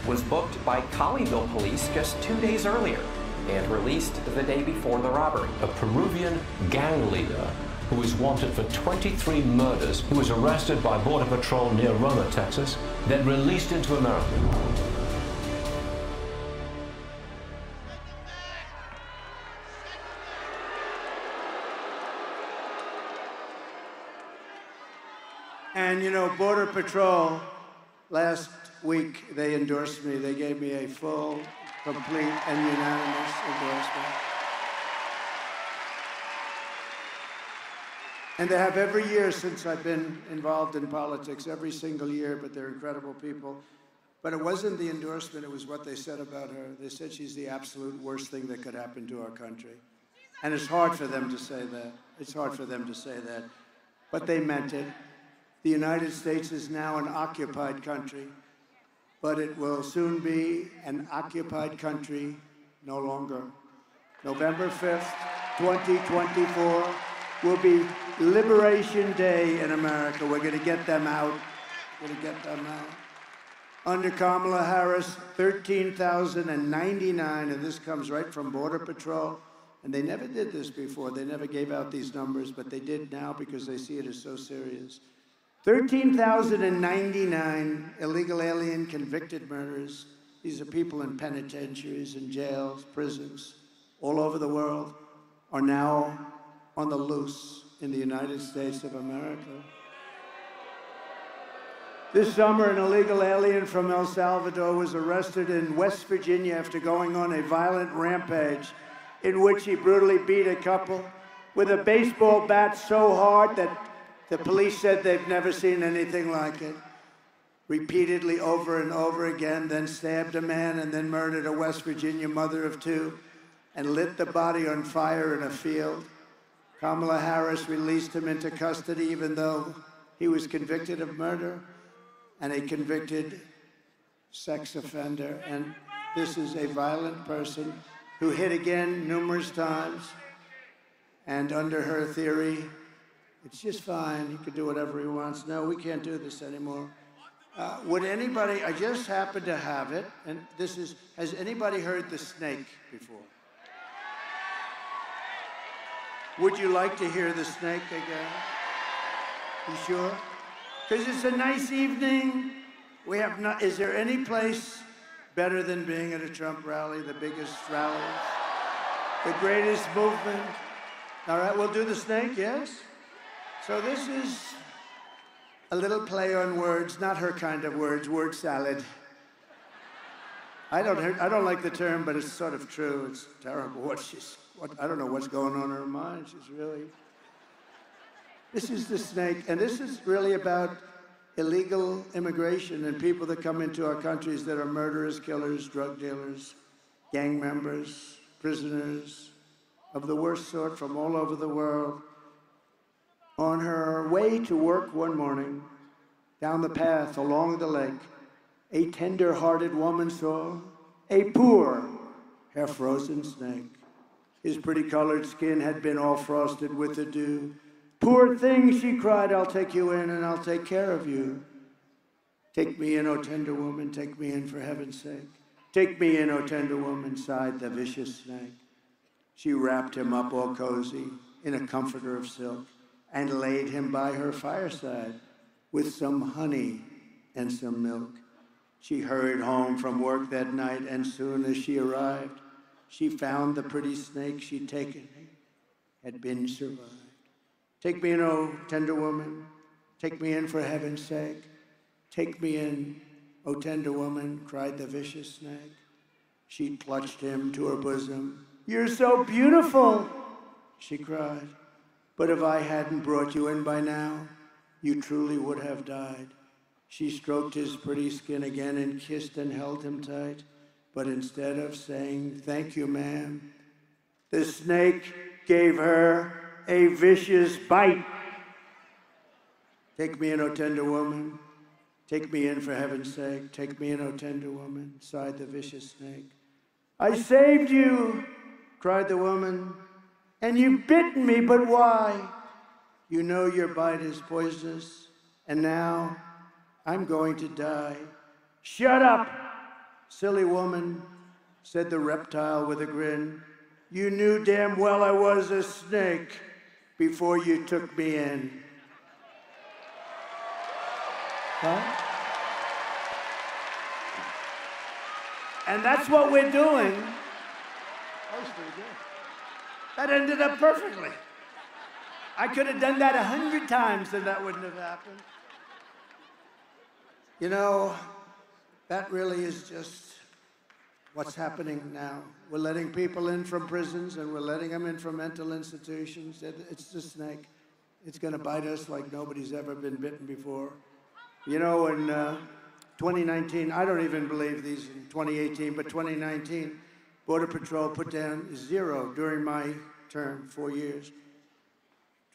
W: was booked by Colleyville police just 2 days earlier and released the day before the robbery.
V: A Peruvian gang leader who is wanted for 23 murders, who was arrested by Border Patrol near Roma, Texas, then released into America.
B: And you know, Border Patrol, last week they endorsed me. They gave me a full, complete, and unanimous endorsement. And they have every year since I've been involved in politics, every single year, but they're incredible people. But it wasn't the endorsement, it was what they said about her. They said she's the absolute worst thing that could happen to our country. And it's hard for them to say that. It's hard for them to say that. But they meant it. The United States is now an occupied country, but it will soon be an occupied country no longer. November 5th, 2024 will be Liberation Day in America. We're going to get them out. We're going to get them out. Under Kamala Harris, 13,099, and this comes right from Border Patrol. And they never did this before. They never gave out these numbers, but they did now because they see it as so serious. 13,099 illegal alien convicted murderers. These are people in penitentiaries and jails, prisons, all over the world, are now on the loose in the United States of America. This summer, an illegal alien from El Salvador was arrested in West Virginia after going on a violent rampage in which he brutally beat a couple with a baseball bat so hard that the police said they've never seen anything like it. Repeatedly over and over again, then stabbed a man and then murdered a West Virginia mother of two and lit the body on fire in a field. Kamala Harris released him into custody even though he was convicted of murder and a convicted sex offender. And this is a violent person who hit again numerous times. And under her theory, it's just fine. He can do whatever he wants. No, we can't do this anymore. Would anybody, I just happen to have it, and this is, has anybody heard the snake before? Would you like to hear the snake again? You sure? Because it's a nice evening. We have not, is there any place better than being at a Trump rally, the biggest rally, the greatest movement? All right, we'll do the snake, yes? So this is a little play on words, not her kind of words, word salad. I don't like the term, but it's sort of true. It's terrible. I don't know what's going on in her mind. She's really... This is the snake, and this is really about illegal immigration and people that come into our countries that are murderers, killers, drug dealers, gang members, prisoners of the worst sort from all over the world. On her way to work one morning, down the path along the lake, a tender-hearted woman saw a poor, half-frozen snake. His pretty colored skin had been all frosted with the dew. Poor thing, she cried, I'll take you in and I'll take care of you. Take me in, O tender woman, take me in for heaven's sake. Take me in, O tender woman, sighed the vicious snake. She wrapped him up all cozy in a comforter of silk and laid him by her fireside with some honey and some milk. She hurried home from work that night, and soon as she arrived, she found the pretty snake she'd taken had been survived. Take me in, O tender woman, take me in for heaven's sake. Take me in, O tender woman, cried the vicious snake. She clutched him to her bosom. You're so beautiful, she cried. But if I hadn't brought you in by now, you truly would have died. She stroked his pretty skin again and kissed and held him tight. But instead of saying, thank you, ma'am, the snake gave her a vicious bite. Take me in, O tender woman. Take me in for heaven's sake. Take me in, O tender woman, sighed the vicious snake. I saved you, cried the woman, and you've bitten me, but why? You know your bite is poisonous, and now I'm going to die. Shut up, silly woman, said the reptile with a grin. You knew damn well I was a snake before you took me in. Huh? And that's what we're doing. That was pretty good. That ended up perfectly. I could have done that 100 times and that wouldn't have happened. You know, that really is just what's happening now. We're letting people in from prisons and we're letting them in from mental institutions. It's the snake. It's going to bite us like nobody's ever been bitten before. You know, in 2019, I don't even believe these in 2018, but 2019, Border Patrol put down 0 during my term, 4 years.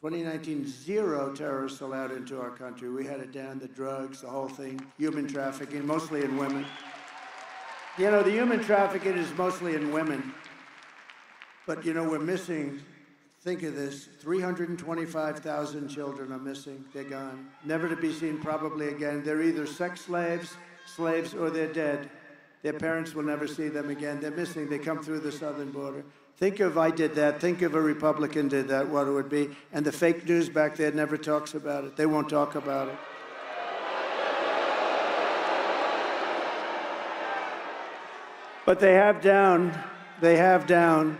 B: 2019, 0 terrorists allowed into our country. We had it down, the drugs, the whole thing, human trafficking, mostly in women. You know, the human trafficking is mostly in women. But, you know, we're missing, think of this, 325,000 children are missing. They're gone. Never to be seen probably again. They're either sex slaves, or they're dead. Their parents will never see them again. They're missing. They come through the southern border. Think if I did that. Think if a Republican did that, what it would be. And the fake news back there never talks about it. They won't talk about it. But they have down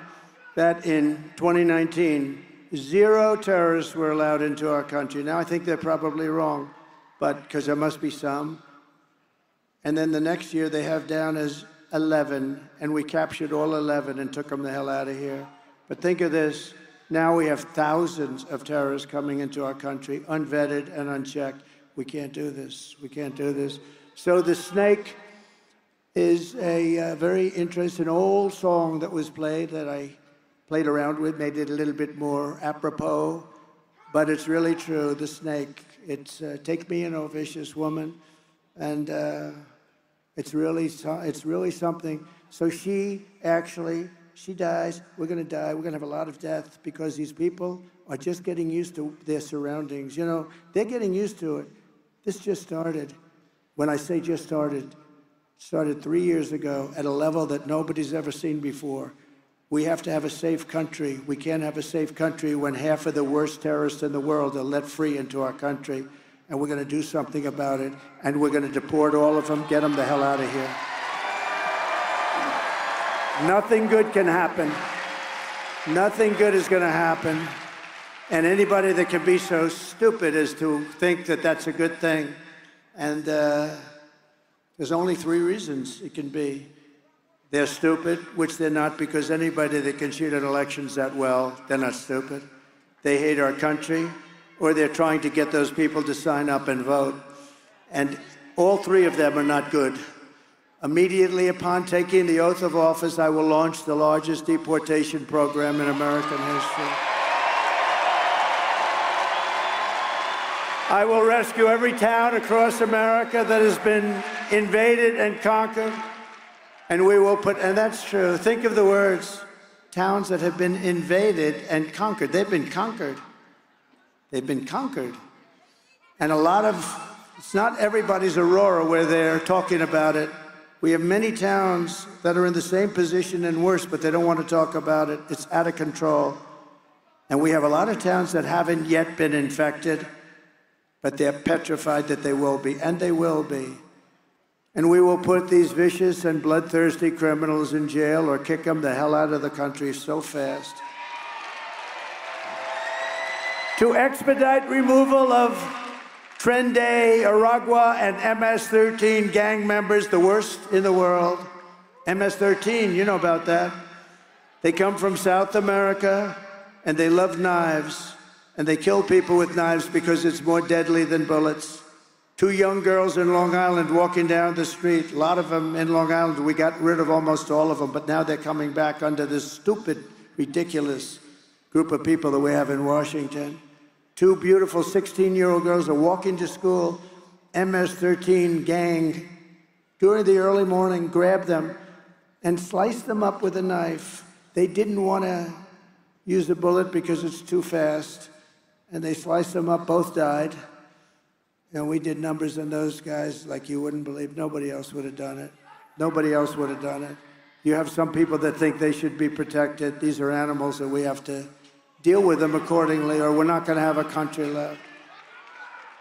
B: that in 2019, 0 terrorists were allowed into our country. Now, I think they're probably wrong, but because there must be some. And then the next year, they have down as 11, and we captured all 11 and took them the hell out of here. But think of this. Now we have thousands of terrorists coming into our country, unvetted and unchecked. We can't do this. We can't do this. So the snake is a very interesting old song that was played that I played around with, made it a little bit more apropos, but it's really true, the snake. It's take me in, O vicious woman, and it's really something. So she actually she dies, we're going to die, we're going to have a lot of death because these people are just getting used to their surroundings. You know, they're getting used to it. This just started. When I say just started, started 3 years ago at a level that nobody's ever seen before. We have to have a safe country. We can't have a safe country when half of the worst terrorists in the world are let free into our country. And we're going to do something about it. And we're going to deport all of them, get them the hell out of here. Nothing good can happen. Nothing good is going to happen. And anybody that can be so stupid as to think that that's a good thing. And there's only 3 reasons it can be. They're stupid, which they're not, because anybody that can cheat in elections that well, they're not stupid. They hate our country, or they're trying to get those people to sign up and vote. And all 3 of them are not good. Immediately upon taking the oath of office, I will launch the largest deportation program in American history. I will rescue every town across America that has been invaded and conquered. And we will put, and that's true, think of the words, towns that have been invaded and conquered. They've been conquered. They've been conquered. And a lot of, it's not everybody's Aurora where they're talking about it. We have many towns that are in the same position and worse, but they don't want to talk about it. It's out of control. And we have a lot of towns that haven't yet been infected, but they're petrified that they will be, and they will be. And we will put these vicious and bloodthirsty criminals in jail or kick them the hell out of the country so fast. To expedite removal of Trende, Aragua, and MS-13 gang members, the worst in the world. MS-13, you know about that. They come from South America, and they love knives, and they kill people with knives because it's more deadly than bullets. 2 young girls in Long Island walking down the street, a lot of them in Long Island, we got rid of almost all of them, but now they're coming back under this stupid, ridiculous group of people that we have in Washington. 2 beautiful 16-year-old girls are walking to school, MS-13 gang, during the early morning, grabbed them and sliced them up with a knife. They didn't want to use the bullet because it's too fast, and they sliced them up, both died. And we did numbers on those guys like you wouldn't believe. Nobody else would have done it. Nobody else would have done it. You have some people that think they should be protected. These are animals, and we have to deal with them accordingly, or we're not going to have a country left.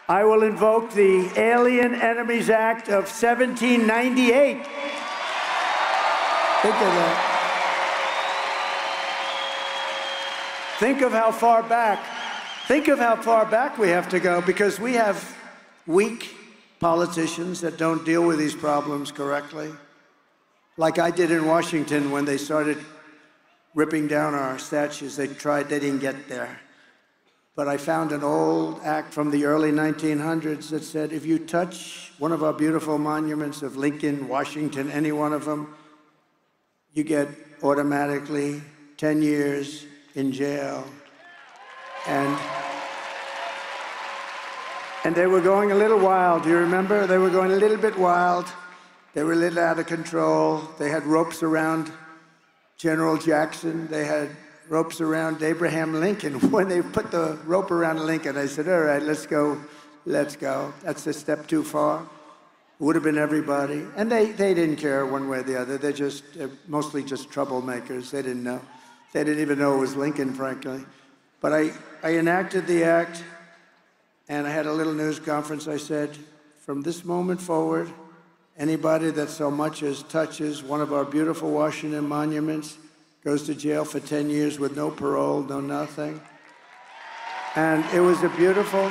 B: I will invoke the Alien Enemies Act of 1798. Think of that. Think of how far back. Think of how far back we have to go, because we have weak politicians that don't deal with these problems correctly. Like I did in Washington when they started ripping down our statues. They didn't get there. But I found an old act from the early 1900s that said, if you touch one of our beautiful monuments of Lincoln, Washington, any one of them, you get automatically 10 years in jail. And they were going a little wild. Do you remember? They were going a little bit wild. They were a little out of control. They had ropes around General Jackson. They had ropes around Abraham Lincoln. When they put the rope around Lincoln, I said, all right, let's go. Let's go. That's a step too far. Would have been everybody. And they didn't care one way or the other. They're mostly just troublemakers. They didn't know. They didn't even know it was Lincoln, frankly. But I enacted the act. And I had a little news conference. I said, from this moment forward, anybody that so much as touches one of our beautiful Washington monuments goes to jail for 10 years with no parole, no nothing. And it was a beautiful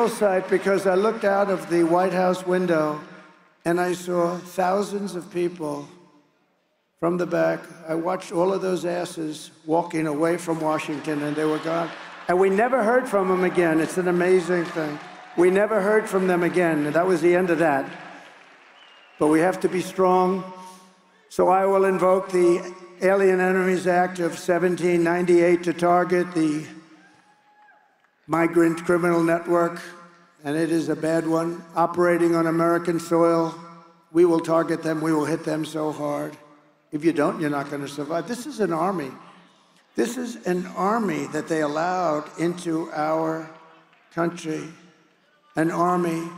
B: sight, because I looked out of the White House window and I saw thousands of people from the back. I watched all of those asses walking away from Washington, and they were gone. And we never heard from them again. It's an amazing thing. We never heard from them again, and that was the end of that. But we have to be strong. So I will invoke the Alien Enemies Act of 1798 to target the migrant criminal network, and it is a bad one, operating on American soil. We will target them. We will hit them so hard. If you don't, you're not going to survive. This is an army. This is an army that they allowed into our country. An army.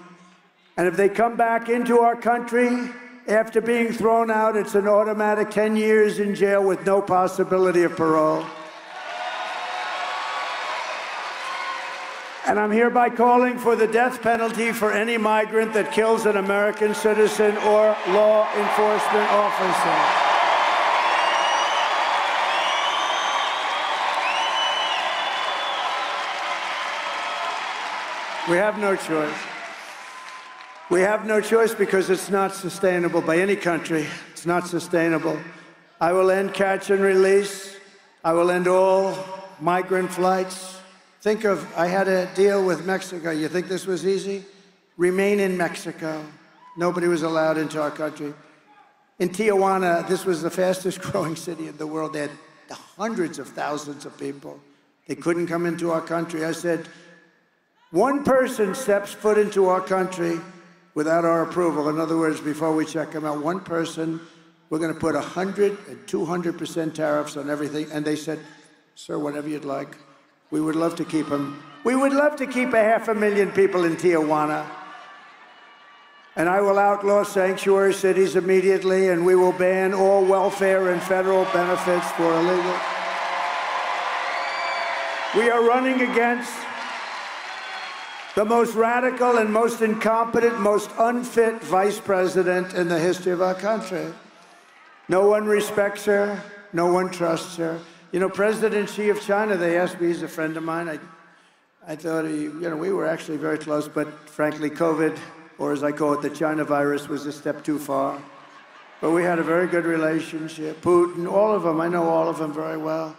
B: And if they come back into our country after being thrown out, it's an automatic 10 years in jail with no possibility of parole. And I'm hereby calling for the death penalty for any migrant that kills an American citizen or law enforcement officer. We have no choice. We have no choice because it's not sustainable by any country. It's not sustainable. I will end catch and release. I will end all migrant flights. Think of, I had a deal with Mexico. You think this was easy? Remain in Mexico. Nobody was allowed into our country. In Tijuana, this was the fastest growing city in the world. They had hundreds of thousands of people. They couldn't come into our country. I said, one person steps foot into our country without our approval. In other words, before we check them out, one person, we're going to put 100 and 200% tariffs on everything. And they said, sir, whatever you'd like. We would love to keep them. We would love to keep 500,000 people in Tijuana. And I will outlaw sanctuary cities immediately, and we will ban all welfare and federal benefits for illegal. We are running against the most radical and most incompetent, most unfit vice president in the history of our country. No one respects her. No one trusts her. You know, President Xi of China, they asked me, he's a friend of mine. I thought, we were actually very close, but frankly, COVID, or as I call it, the China virus, was a step too far. But we had a very good relationship. Putin, all of them, I know all of them very well.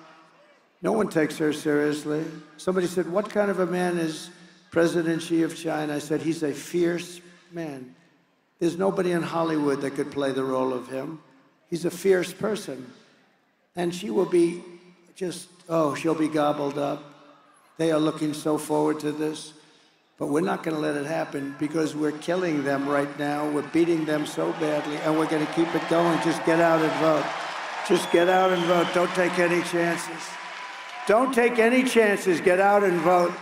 B: No one takes her seriously. Somebody said, what kind of a man is President Xi of China? I said, he's a fierce man. There's nobody in Hollywood that could play the role of him. He's a fierce person. And she will be just, she'll be gobbled up. They are looking so forward to this. But we're not going to let it happen because we're killing them right now. We're beating them so badly, and we're going to keep it going. Just get out and vote. Just get out and vote. Don't take any chances. Don't take any chances. Get out and vote.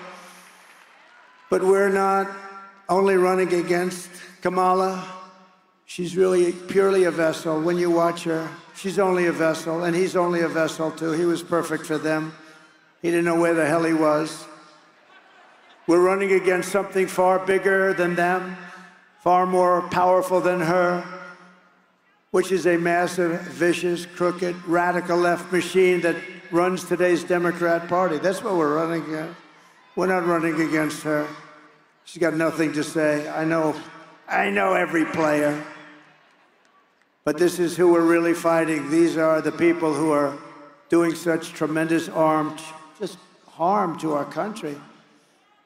B: But we're not only running against Kamala. She's really purely a vessel. When you watch her, she's only a vessel, and he's only a vessel, too. He was perfect for them. He didn't know where the hell he was. We're running against something far bigger than them, far more powerful than her, which is a massive, vicious, crooked, radical left machine that runs today's Democrat Party. That's what we're running against. We're not running against her. She's got nothing to say. I know every player. But this is who we're really fighting. These are the people who are doing such tremendous harm to our country.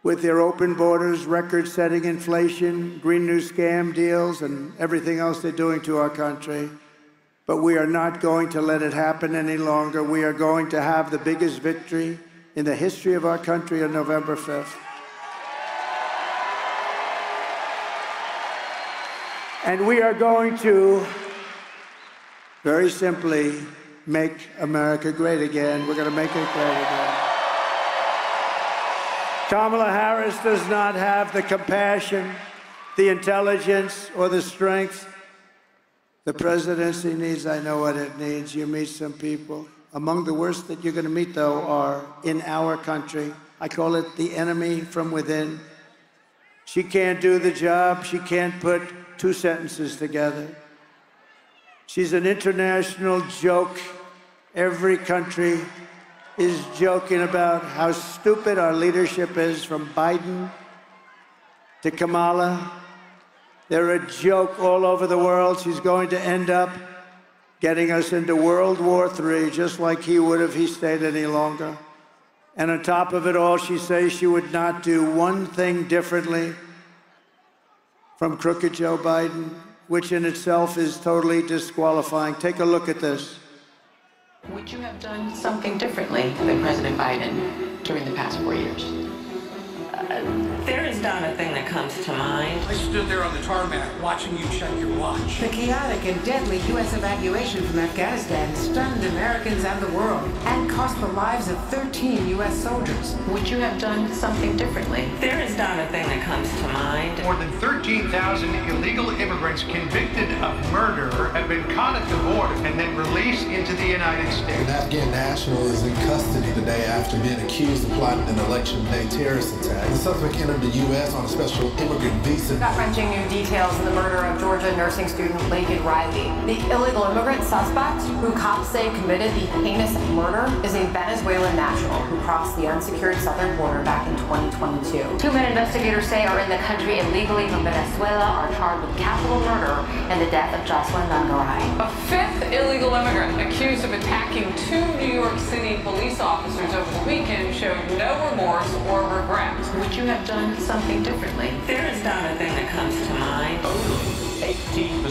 B: With their open borders, record-setting inflation, Green New Scam deals, and everything else they're doing to our country. But we are not going to let it happen any longer. We are going to have the biggest victory in the history of our country on November 5th. And we are going to, very simply, make America great again. We're going to make it great again. Kamala Harris does not have the compassion, the intelligence, or the strength the presidency needs. I know what it needs. You meet some people. Among the worst that you're going to meet, though, are in our country. I call it the enemy from within. She can't do the job. She can't put two sentences together. She's an international joke. Every country is joking about how stupid our leadership is, from Biden to Kamala. They're a joke all over the world. She's going to end up getting us into World War III, just like he would if he stayed any longer. And on top of it all, she says she would not do one thing differently from crooked Joe Biden, which in itself is totally disqualifying. Take a look at this.
A: Would you have done something differently than President Biden during the past 4 years?
C: There is not a thing that comes to mind.
T: I stood there on the tarmac watching you check your watch.
E: The chaotic and deadly U.S. evacuation from Afghanistan stunned Americans and the world and cost the lives of 13 U.S. soldiers.
A: Would you have done something differently?
C: There is not a thing that comes to mind.
M: More than 13,000 illegal immigrants convicted of murder have been caught at the border and then released into the United States.
F: An Afghan national is in custody today after being accused of plotting an election day terrorist attack. The suspect entered the U.S. on a special immigrant visa.
R: Gut-wrenching new details in the murder of Georgia nursing student Laken Riley. The illegal immigrant suspect, who cops say committed the heinous murder, is a Venezuelan national who crossed the unsecured southern border back in 2022.
H: Two men investigators say are in the country illegally from Venezuela are charged with capital murder and the death of Jocelyn Nangaray.
X: A fifth illegal immigrant accused of attacking two New York City police officers over the weekend showed no remorse or regret.
A: Would you have done something differently?
C: There is not a thing that comes to mind.
V: Only 18%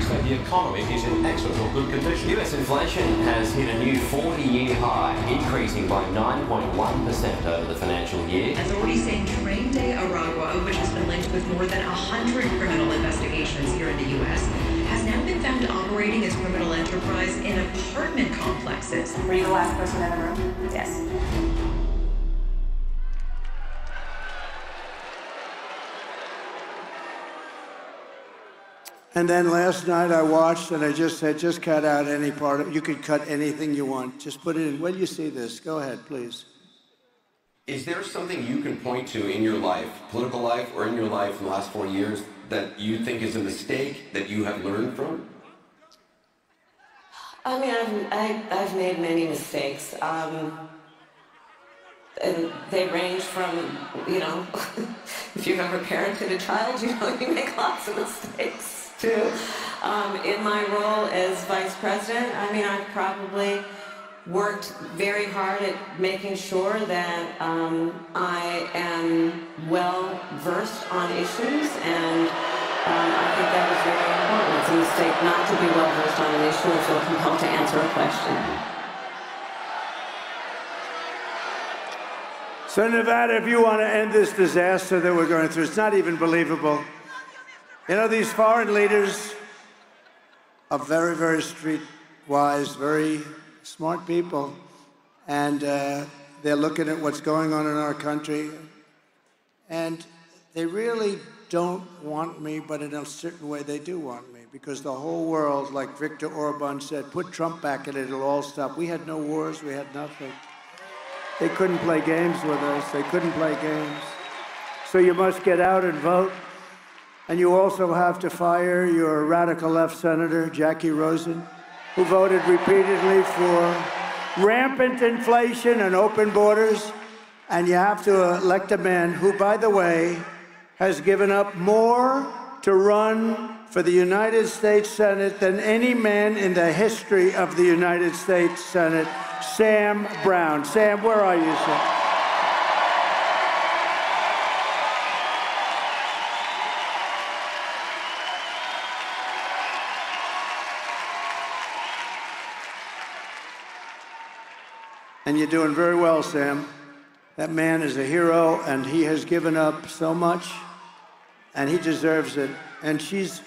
V: say the economy is in excellent or good condition.
W: U.S. inflation has hit a new 40-year high, increasing by 9.1% over the financial year.
K: Authorities saying Train de Aragua, which has been linked with more than 100 criminal investigations here in the U.S., has now been found operating as criminal enterprise in apartment complexes.
R: Were you the last person in the room? Yes.
B: And then last night I watched and I just said, just cut out any part of it. You could cut anything you want. Just put it in. When you see this, go ahead, please.
Y: Is there something you can point to in your life, political life, or in your life in the last 4 years that you think is a mistake that you have learned from?
C: I mean, I've made many mistakes. And they range from, you know, if you've ever parented a child, you know, you make lots of mistakes too. In my role as vice president, I mean, I've probably worked very hard at making sure that I am well versed on issues, and I think that was very important. It's a mistake not to be well versed on an issue and feel compelled to answer a question.
B: So Nevada, if you want to end this disaster that we're going through, it's not even believable. You know, these foreign leaders are very, very street-wise, very smart people, and they're looking at what's going on in our country, and they really don't want me, but in a certain way they do want me, because the whole world, like Viktor Orban said, put Trump back in it, it'll all stop. We had no wars, we had nothing. They couldn't play games with us. They couldn't play games. So you must get out and vote. And you also have to fire your radical left senator, Jackie Rosen, who voted repeatedly for rampant inflation and open borders. And you have to elect a man who, by the way, has given up more to run for the United States Senate than any man in the history of the United States Senate, Sam Brown. Sam, where are you, Sam? And you're doing very well, Sam. That man is a hero, and he has given up so much, and he deserves it. And she's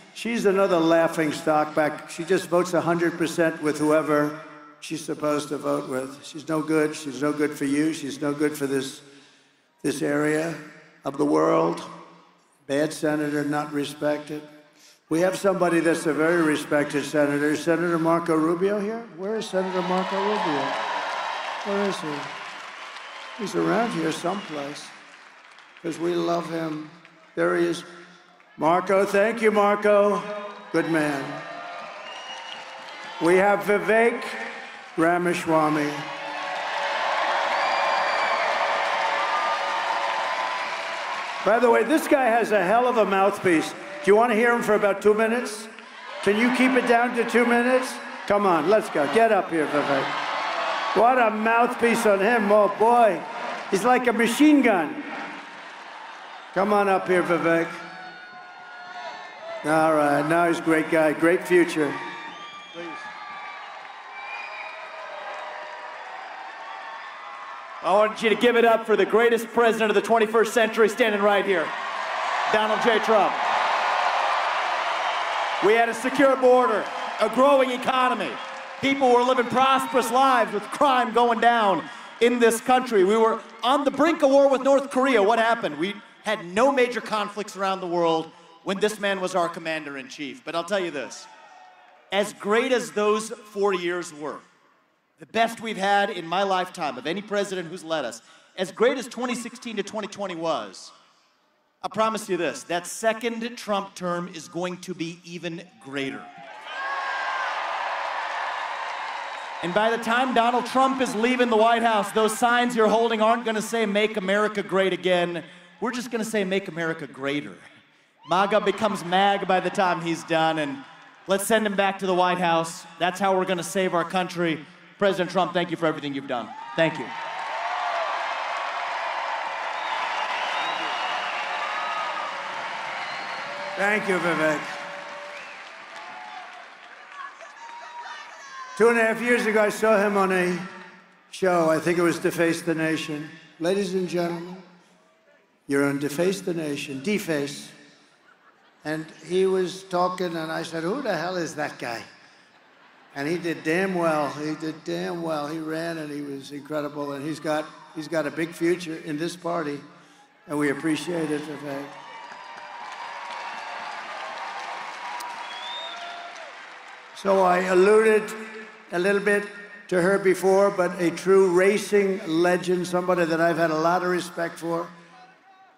B: another laughing stock back. She just votes 100% with whoever she's supposed to vote with. She's no good. She's no good for you. She's no good for this area of the world. Bad senator, not respected. We have somebody that's a very respected senator. Is Senator Marco Rubio here? Where is Senator Marco Rubio? Where is he? He's around here someplace, because we love him. There he is. Marco, thank you, Marco. Good man. We have Vivek Ramaswamy. By the way, this guy has a hell of a mouthpiece. Do you want to hear him for about 2 minutes? Can you keep it down to 2 minutes? Come on, let's go. Get up here, Vivek. What a mouthpiece on him, oh boy. He's like a machine gun. Come on up here, Vivek. All right, now he's a great guy, great future. Please.
G: I want you to give it up for the greatest president of the 21st century standing right here, Donald J. Trump. We had a secure border, a growing economy. People were living prosperous lives with crime going down in this country. We were on the brink of war with North Korea. What happened? We had no major conflicts around the world when this man was our commander-in-chief. But I'll tell you this, as great as those 4 years were, the best we've had in my lifetime of any president who's led us, as great as 2016 to 2020 was, I promise you this, that second Trump term is going to be even greater. And by the time Donald Trump is leaving the White House, those signs you're holding aren't gonna say, "Make America Great Again." We're just gonna say, "Make America Greater." MAGA becomes MAG by the time he's done, and let's send him back to the White House. That's how we're gonna save our country. President Trump, thank you for everything you've done. Thank you.
B: Thank you, Vivek. 2.5 years ago, I saw him on a show. I think it was Deface the Nation. Ladies and gentlemen, you're on Deface the Nation, Deface. And he was talking, and I said, who the hell is that guy? And he did damn well. He did damn well. He ran, and he was incredible. And he's got a big future in this party, and we appreciate it, Vivek. So I alluded a little bit to her before, but a true racing legend, somebody that I've had a lot of respect for.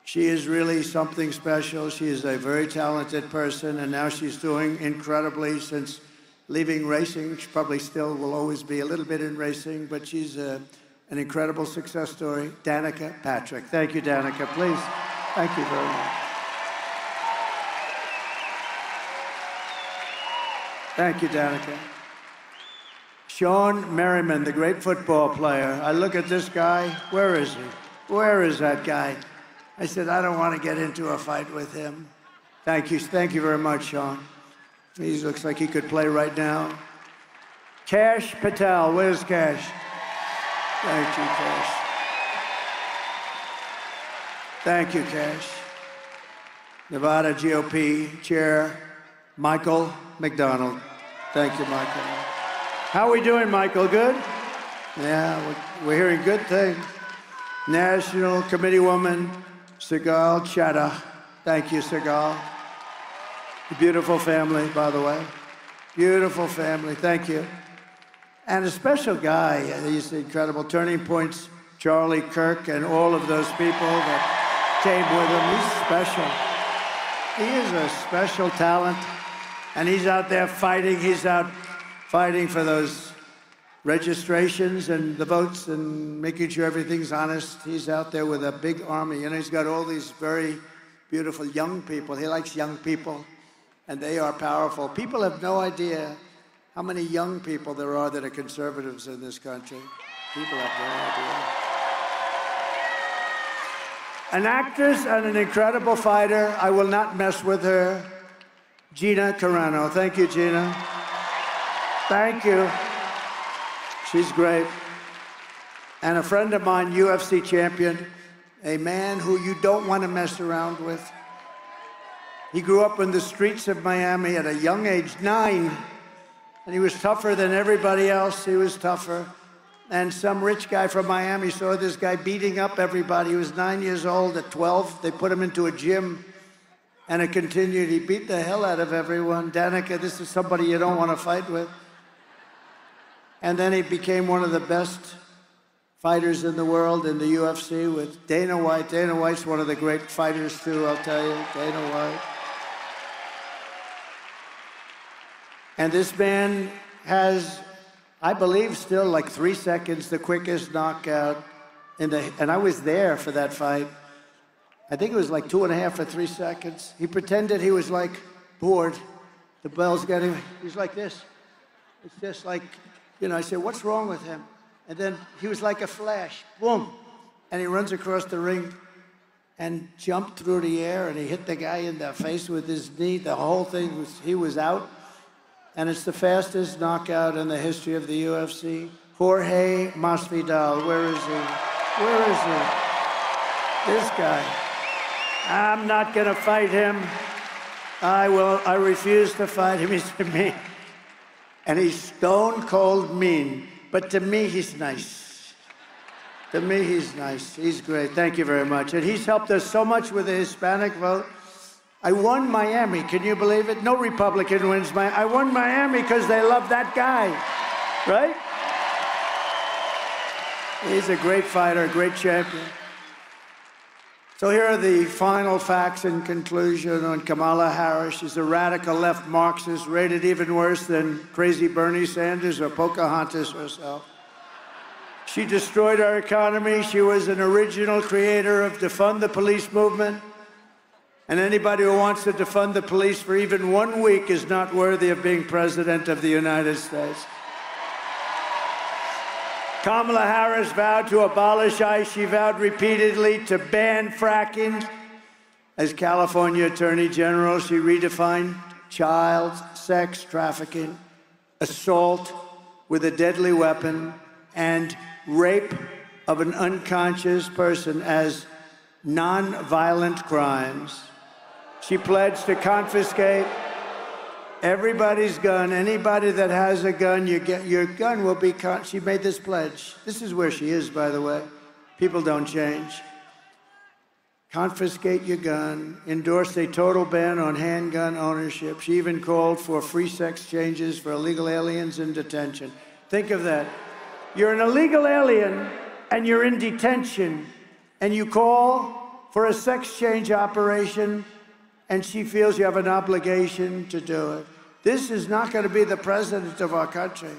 B: She is really something special. She is a very talented person, and now she's doing incredibly since leaving racing. She probably still will always be a little bit in racing, but she's an incredible success story. Danica Patrick. Thank you, Danica. Please. Thank you very much. Thank you, Danica. Sean Merriman, the great football player. I look at this guy. Where is he? Where is that guy? I said, I don't want to get into a fight with him. Thank you very much, Sean. He looks like he could play right now. Cash Patel, where's Cash? Thank you, Cash. Thank you, Cash. Nevada GOP Chair Michael McDonald. Thank you, Michael. How are we doing, Michael? Good? Yeah, we're hearing good things. National Committee Woman Sigal Chattah. Thank you, Sigal. Beautiful family, by the way. Beautiful family, thank you. And a special guy, he's incredible. Turning Point's Charlie Kirk and all of those people that came with him. He's special. He is a special talent. And he's out there fighting. He's out fighting for those registrations and the votes and making sure everything's honest. He's out there with a big army. And he's got all these very beautiful young people. He likes young people. And they are powerful. People have no idea how many young people there are that are conservatives in this country. People have no idea. An actress and an incredible fighter. I will not mess with her. Gina Carano. Thank you, Gina. Thank you. She's great. And a friend of mine, UFC champion, a man who you don't want to mess around with. He grew up in the streets of Miami at a young age, 9, and he was tougher than everybody else. He was tougher. And some rich guy from Miami saw this guy beating up everybody. He was 9 years old. At 12, they put him into a gym, and it continued. He beat the hell out of everyone. Danica, this is somebody you don't want to fight with. And then he became one of the best fighters in the world in the UFC with Dana White. Dana White's one of the great fighters, too, I'll tell you. Dana White. And this man has, I believe, still like 3 seconds, the quickest knockout in the, and I was there for that fight. I think it was like 2.5 or 3 seconds. He pretended he was like bored. The bell's getting, he's like this. It's just like, you know, I said, what's wrong with him? And then he was like a flash, boom. And he runs across the ring and jumped through the air, and he hit the guy in the face with his knee. The whole thing was, he was out. And it's the fastest knockout in the history of the UFC. Jorge Masvidal, where is he? Where is he? This guy. I'm not going to fight him. I refuse to fight him. He's mean. And he's stone cold mean. But to me, he's nice. To me, he's nice. He's great. Thank you very much. And he's helped us so much with the Hispanic vote. I won Miami. Can you believe it? No Republican wins Miami. I won Miami because they love that guy. Right? He's a great fighter, a great champion. So here are the final facts in conclusion on Kamala Harris. She's a radical left Marxist, rated even worse than crazy Bernie Sanders or Pocahontas herself. She destroyed our economy. She was an original creator of defund the police movement. And anybody who wants to defund the police for even 1 week is not worthy of being president of the United States. Kamala Harris vowed to abolish ICE. She vowed repeatedly to ban fracking. As California Attorney General, she redefined child sex trafficking, assault with a deadly weapon, and rape of an unconscious person as non-violent crimes. She pledged to confiscate everybody's gun. Anybody that has a gun, your gun will be she made this pledge. This is where she is, by the way. People don't change. Confiscate your gun, endorsed a total ban on handgun ownership. She even called for free sex changes for illegal aliens in detention. Think of that. You're an illegal alien and you're in detention and you call for a sex change operation and she feels you have an obligation to do it. This is not going to be the president of our country.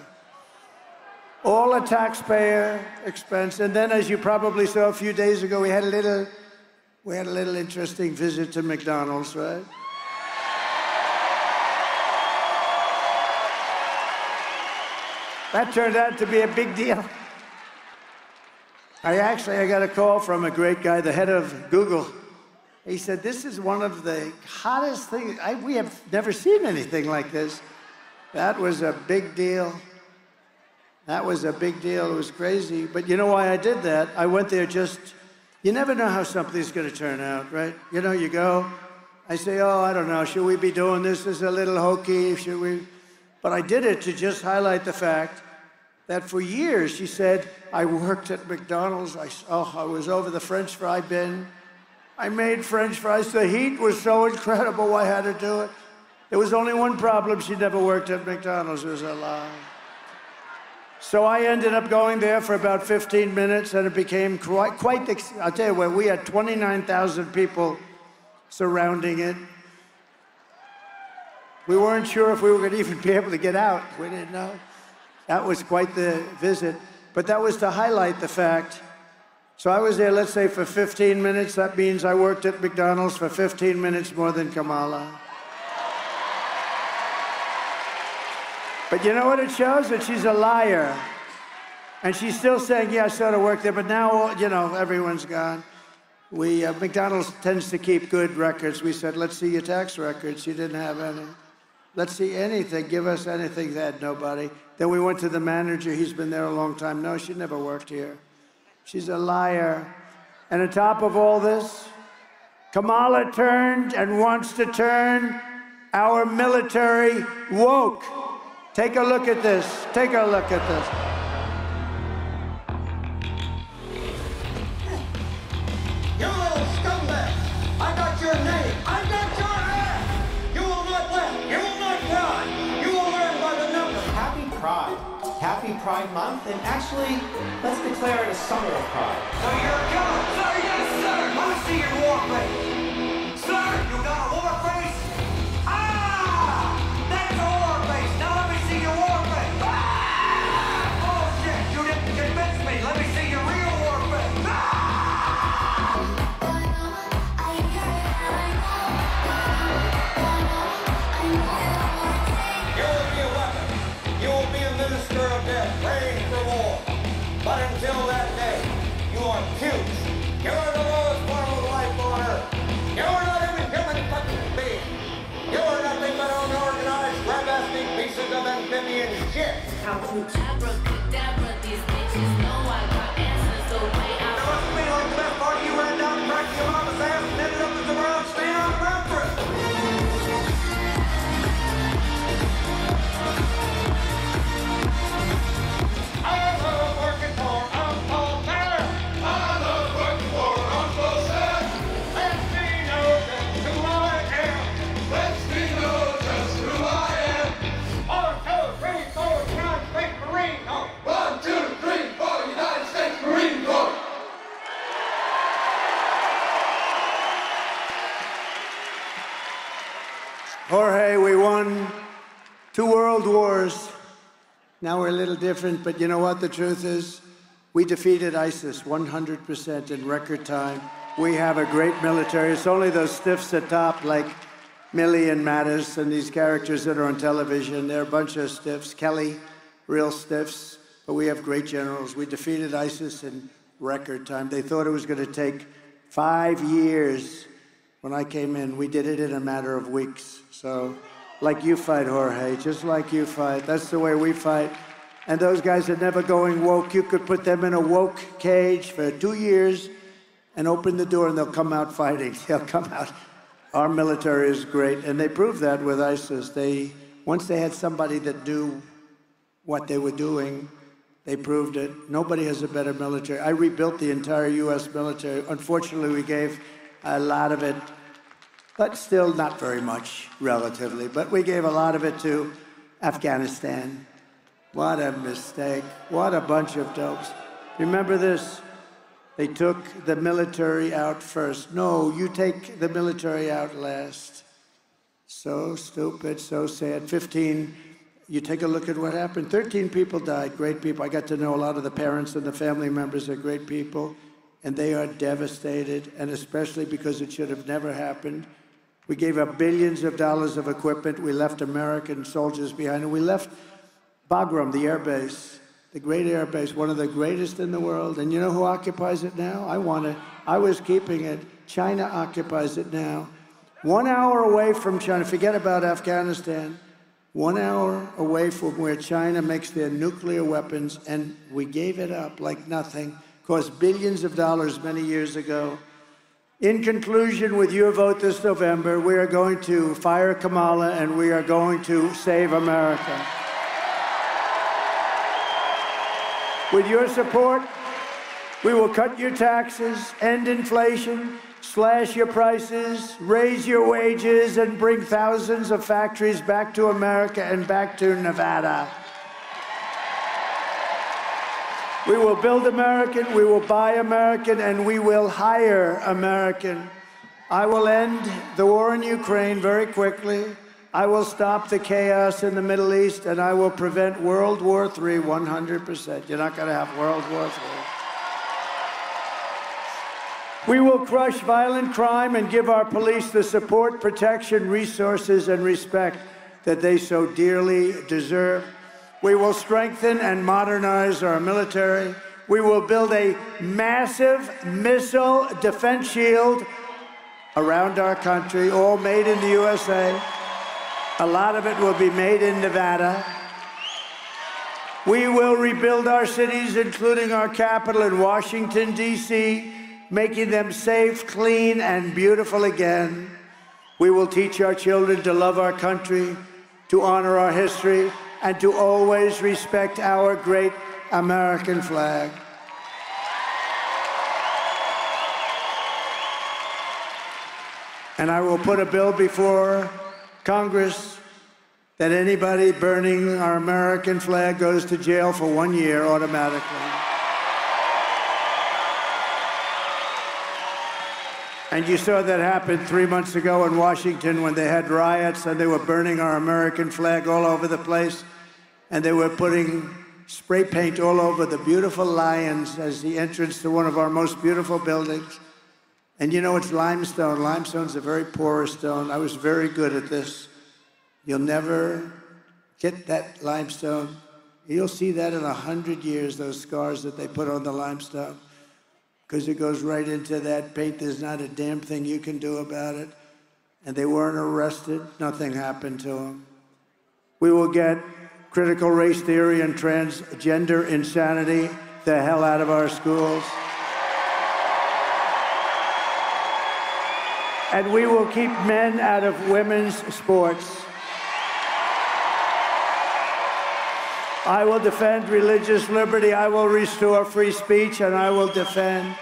B: All a taxpayer expense. And then, as you probably saw a few days ago, we had a little interesting visit to McDonald's, right? That turned out to be a big deal. I got a call from a great guy, the head of Google. He said, this is one of the hottest things. We have never seen anything like this. That was a big deal. That was a big deal. It was crazy. But you know why I did that? I went there you never know how something's going to turn out, right? You know, you go, I say, oh, I don't know, should we be doing this? This is a little hokey, should we? But I did it to just highlight the fact that for years, she said, I worked at McDonald's. I was over the French fry bin. I made French fries. The heat was so incredible, I had to do it. There was only one problem. She never worked at McDonald's. It was a lie. So I ended up going there for about 15 minutes, and it became I'll tell you what, we had 29,000 people surrounding it. We weren't sure if we were going to even be able to get out. We didn't know. That was quite the visit. But that was to highlight the fact. So I was there, let's say, for 15 minutes. That means I worked at McDonald's for 15 minutes more than Kamala. But you know what it shows? That she's a liar. And she's still saying, yeah, I sort of worked there, but now, you know, everyone's gone. McDonald's tends to keep good records. We said, let's see your tax records. She didn't have any. Let's see anything. Give us anything. They had nobody. Then we went to the manager. He's been there a long time. No, she never worked here. She's a liar. And on top of all this, Kamala turned and wants to turn our military woke. Take a look at this. Take a look at this.
I: You little scumbag! I got your name. I got your ass! You will not laugh. You will not cry. You will learn by the numbers.
W: Happy Pride. Happy Pride Month, and actually, let's declare it a summer of pride.
I: So you're a gun. Sir, yes, sir. Let me see your war face. Sir, you got a war face? Ah! That's a war face. Now let me see your war face. Ah! Bullshit. You didn't convince me. Let me see your real war face. Ah! You will be a weapon. You will be a minister of death, praying for war. But until that day, you are puke. You are the lowest form of life on earth. You are not even human fucking being. You are nothing but unorganized, grab-asking pieces of amphibian shit.
J: Abracadabra, these bitches know I got answers the way I
B: 2 world wars. Now we're a little different, but you know what the truth is? We defeated ISIS 100% in record time. We have a great military. It's only those stiffs at top, like Milley and Mattis and these characters that are on television. They're a bunch of stiffs. Kelly, real stiffs. But we have great generals. We defeated ISIS in record time. They thought it was going to take 5 years. When I came in, we did it in a matter of weeks. So, like you fight, Jorge, just like you fight. That's the way we fight. And those guys are never going woke. You could put them in a woke cage for 2 years and open the door and they'll come out fighting. They'll come out. Our military is great. And they proved that with ISIS. Once they had somebody that knew what they were doing, they proved it. Nobody has a better military. I rebuilt the entire U.S. military. Unfortunately, we gave a lot of it, but still not very much, relatively. But we gave a lot of it to Afghanistan. What a mistake. What a bunch of dopes. Remember this? They took the military out first. No, you take the military out last. So stupid, so sad. 15, you take a look at what happened. 13 people died, great people. I got to know a lot of the parents and the family members. They're great people. And they are devastated, and especially because it should have never happened. We gave up billions of dollars of equipment. We left American soldiers behind, and we left Bagram, the air base, the great air base, one of the greatest in the world. And you know who occupies it now? I was keeping it. China occupies it now. 1 hour away from China, forget about Afghanistan, 1 hour away from where China makes their nuclear weapons, and we gave it up like nothing. Cost billions of dollars many years ago. In conclusion, with your vote this November, we are going to fire Kamala and we are going to save America. With your support, we will cut your taxes, end inflation, slash your prices, raise your wages, and bring thousands of factories back to America and back to Nevada. We will build American, we will buy American, and we will hire American. I will end the war in Ukraine very quickly. I will stop the chaos in the Middle East, and I will prevent World War III 100%. You're not going to have World War III. We will crush violent crime and give our police the support, protection, resources, and respect that they so dearly deserve. We will strengthen and modernize our military. We will build a massive missile defense shield around our country, all made in the USA. A lot of it will be made in Nevada. We will rebuild our cities, including our capital in Washington, D.C., making them safe, clean, and beautiful again. We will teach our children to love our country, to honor our history, and to always respect our great American flag. And I will put a bill before Congress that anybody burning our American flag goes to jail for 1 year automatically. And you saw that happen 3 months ago in Washington when they had riots and they were burning our American flag all over the place. And they were putting spray paint all over the beautiful lions as the entrance to one of our most beautiful buildings. And you know, it's limestone. Limestone's a very porous stone. I was very good at this. You'll never get that limestone. You'll see that in 100 years, those scars that they put on the limestone, because it goes right into that paint. There's not a damn thing you can do about it. And they weren't arrested. Nothing happened to them. We will get critical race theory and transgender insanity the hell out of our schools. And we will keep men out of women's sports. I will defend religious liberty. I will restore free speech, and I will defend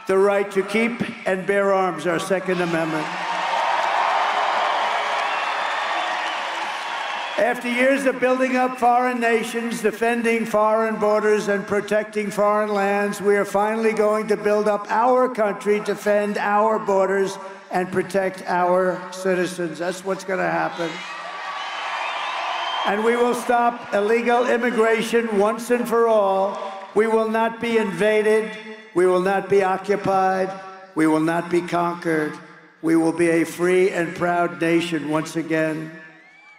B: the right to keep and bear arms, our Second Amendment. After years of building up foreign nations, defending foreign borders, and protecting foreign lands, we are finally going to build up our country, defend our borders, and protect our citizens. That's what's going to happen. And we will stop illegal immigration once and for all. We will not be invaded. We will not be occupied. We will not be conquered. We will be a free and proud nation once again.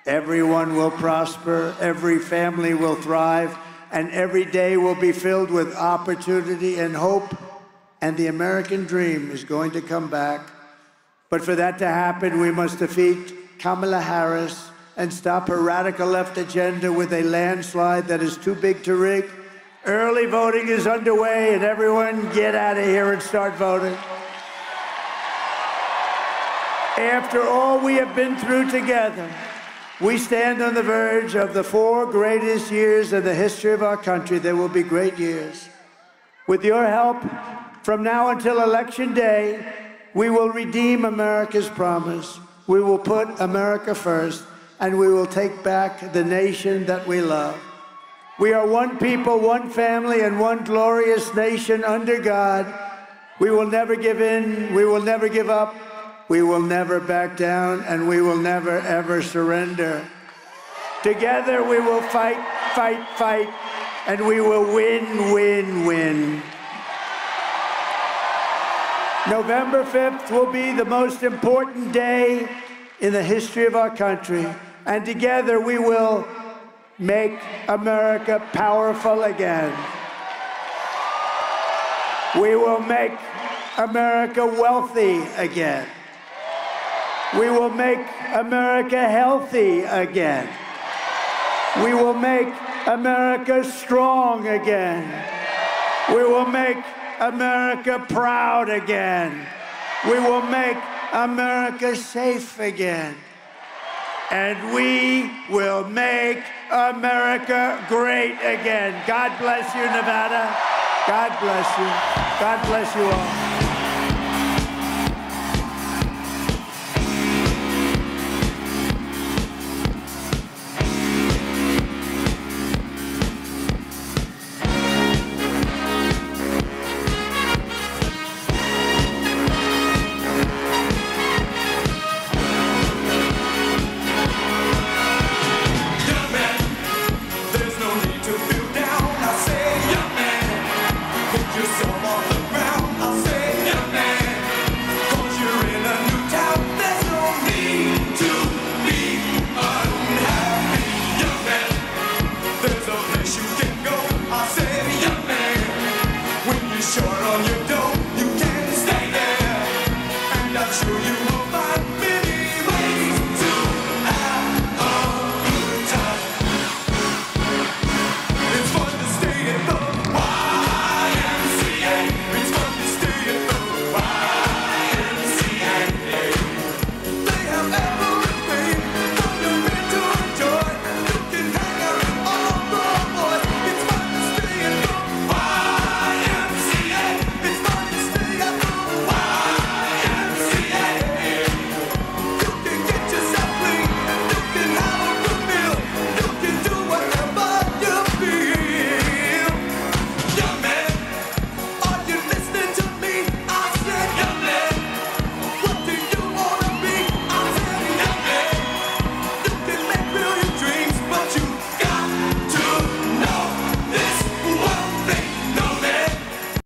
B: Everyone will prosper. Every family will thrive. And every day will be filled with opportunity and hope. And the American dream is going to come back. But for that to happen, we must defeat Kamala Harris and stop her radical left agenda with a landslide that is too big to rig. Early voting is underway, and everyone get out of here and start voting. After all we have been through together, we stand on the verge of the 4 greatest years in the history of our country. There will be great years. With your help, from now until Election Day, we will redeem America's promise. We will put America first, and we will take back the nation that we love. We are one people, one family, and one glorious nation under God. We will never give in. We will never give up. We will never back down, and we will never, ever surrender. Together, we will fight, fight, fight, and we will win, win, win. November 5th will be the most important day in the history of our country, and together we will make America powerful again. We will make America wealthy again. We will make America healthy again. We will make America strong again. We will make America proud again. We will make America safe again. And we will make America great again. God bless you, Nevada. God bless you. God bless you all.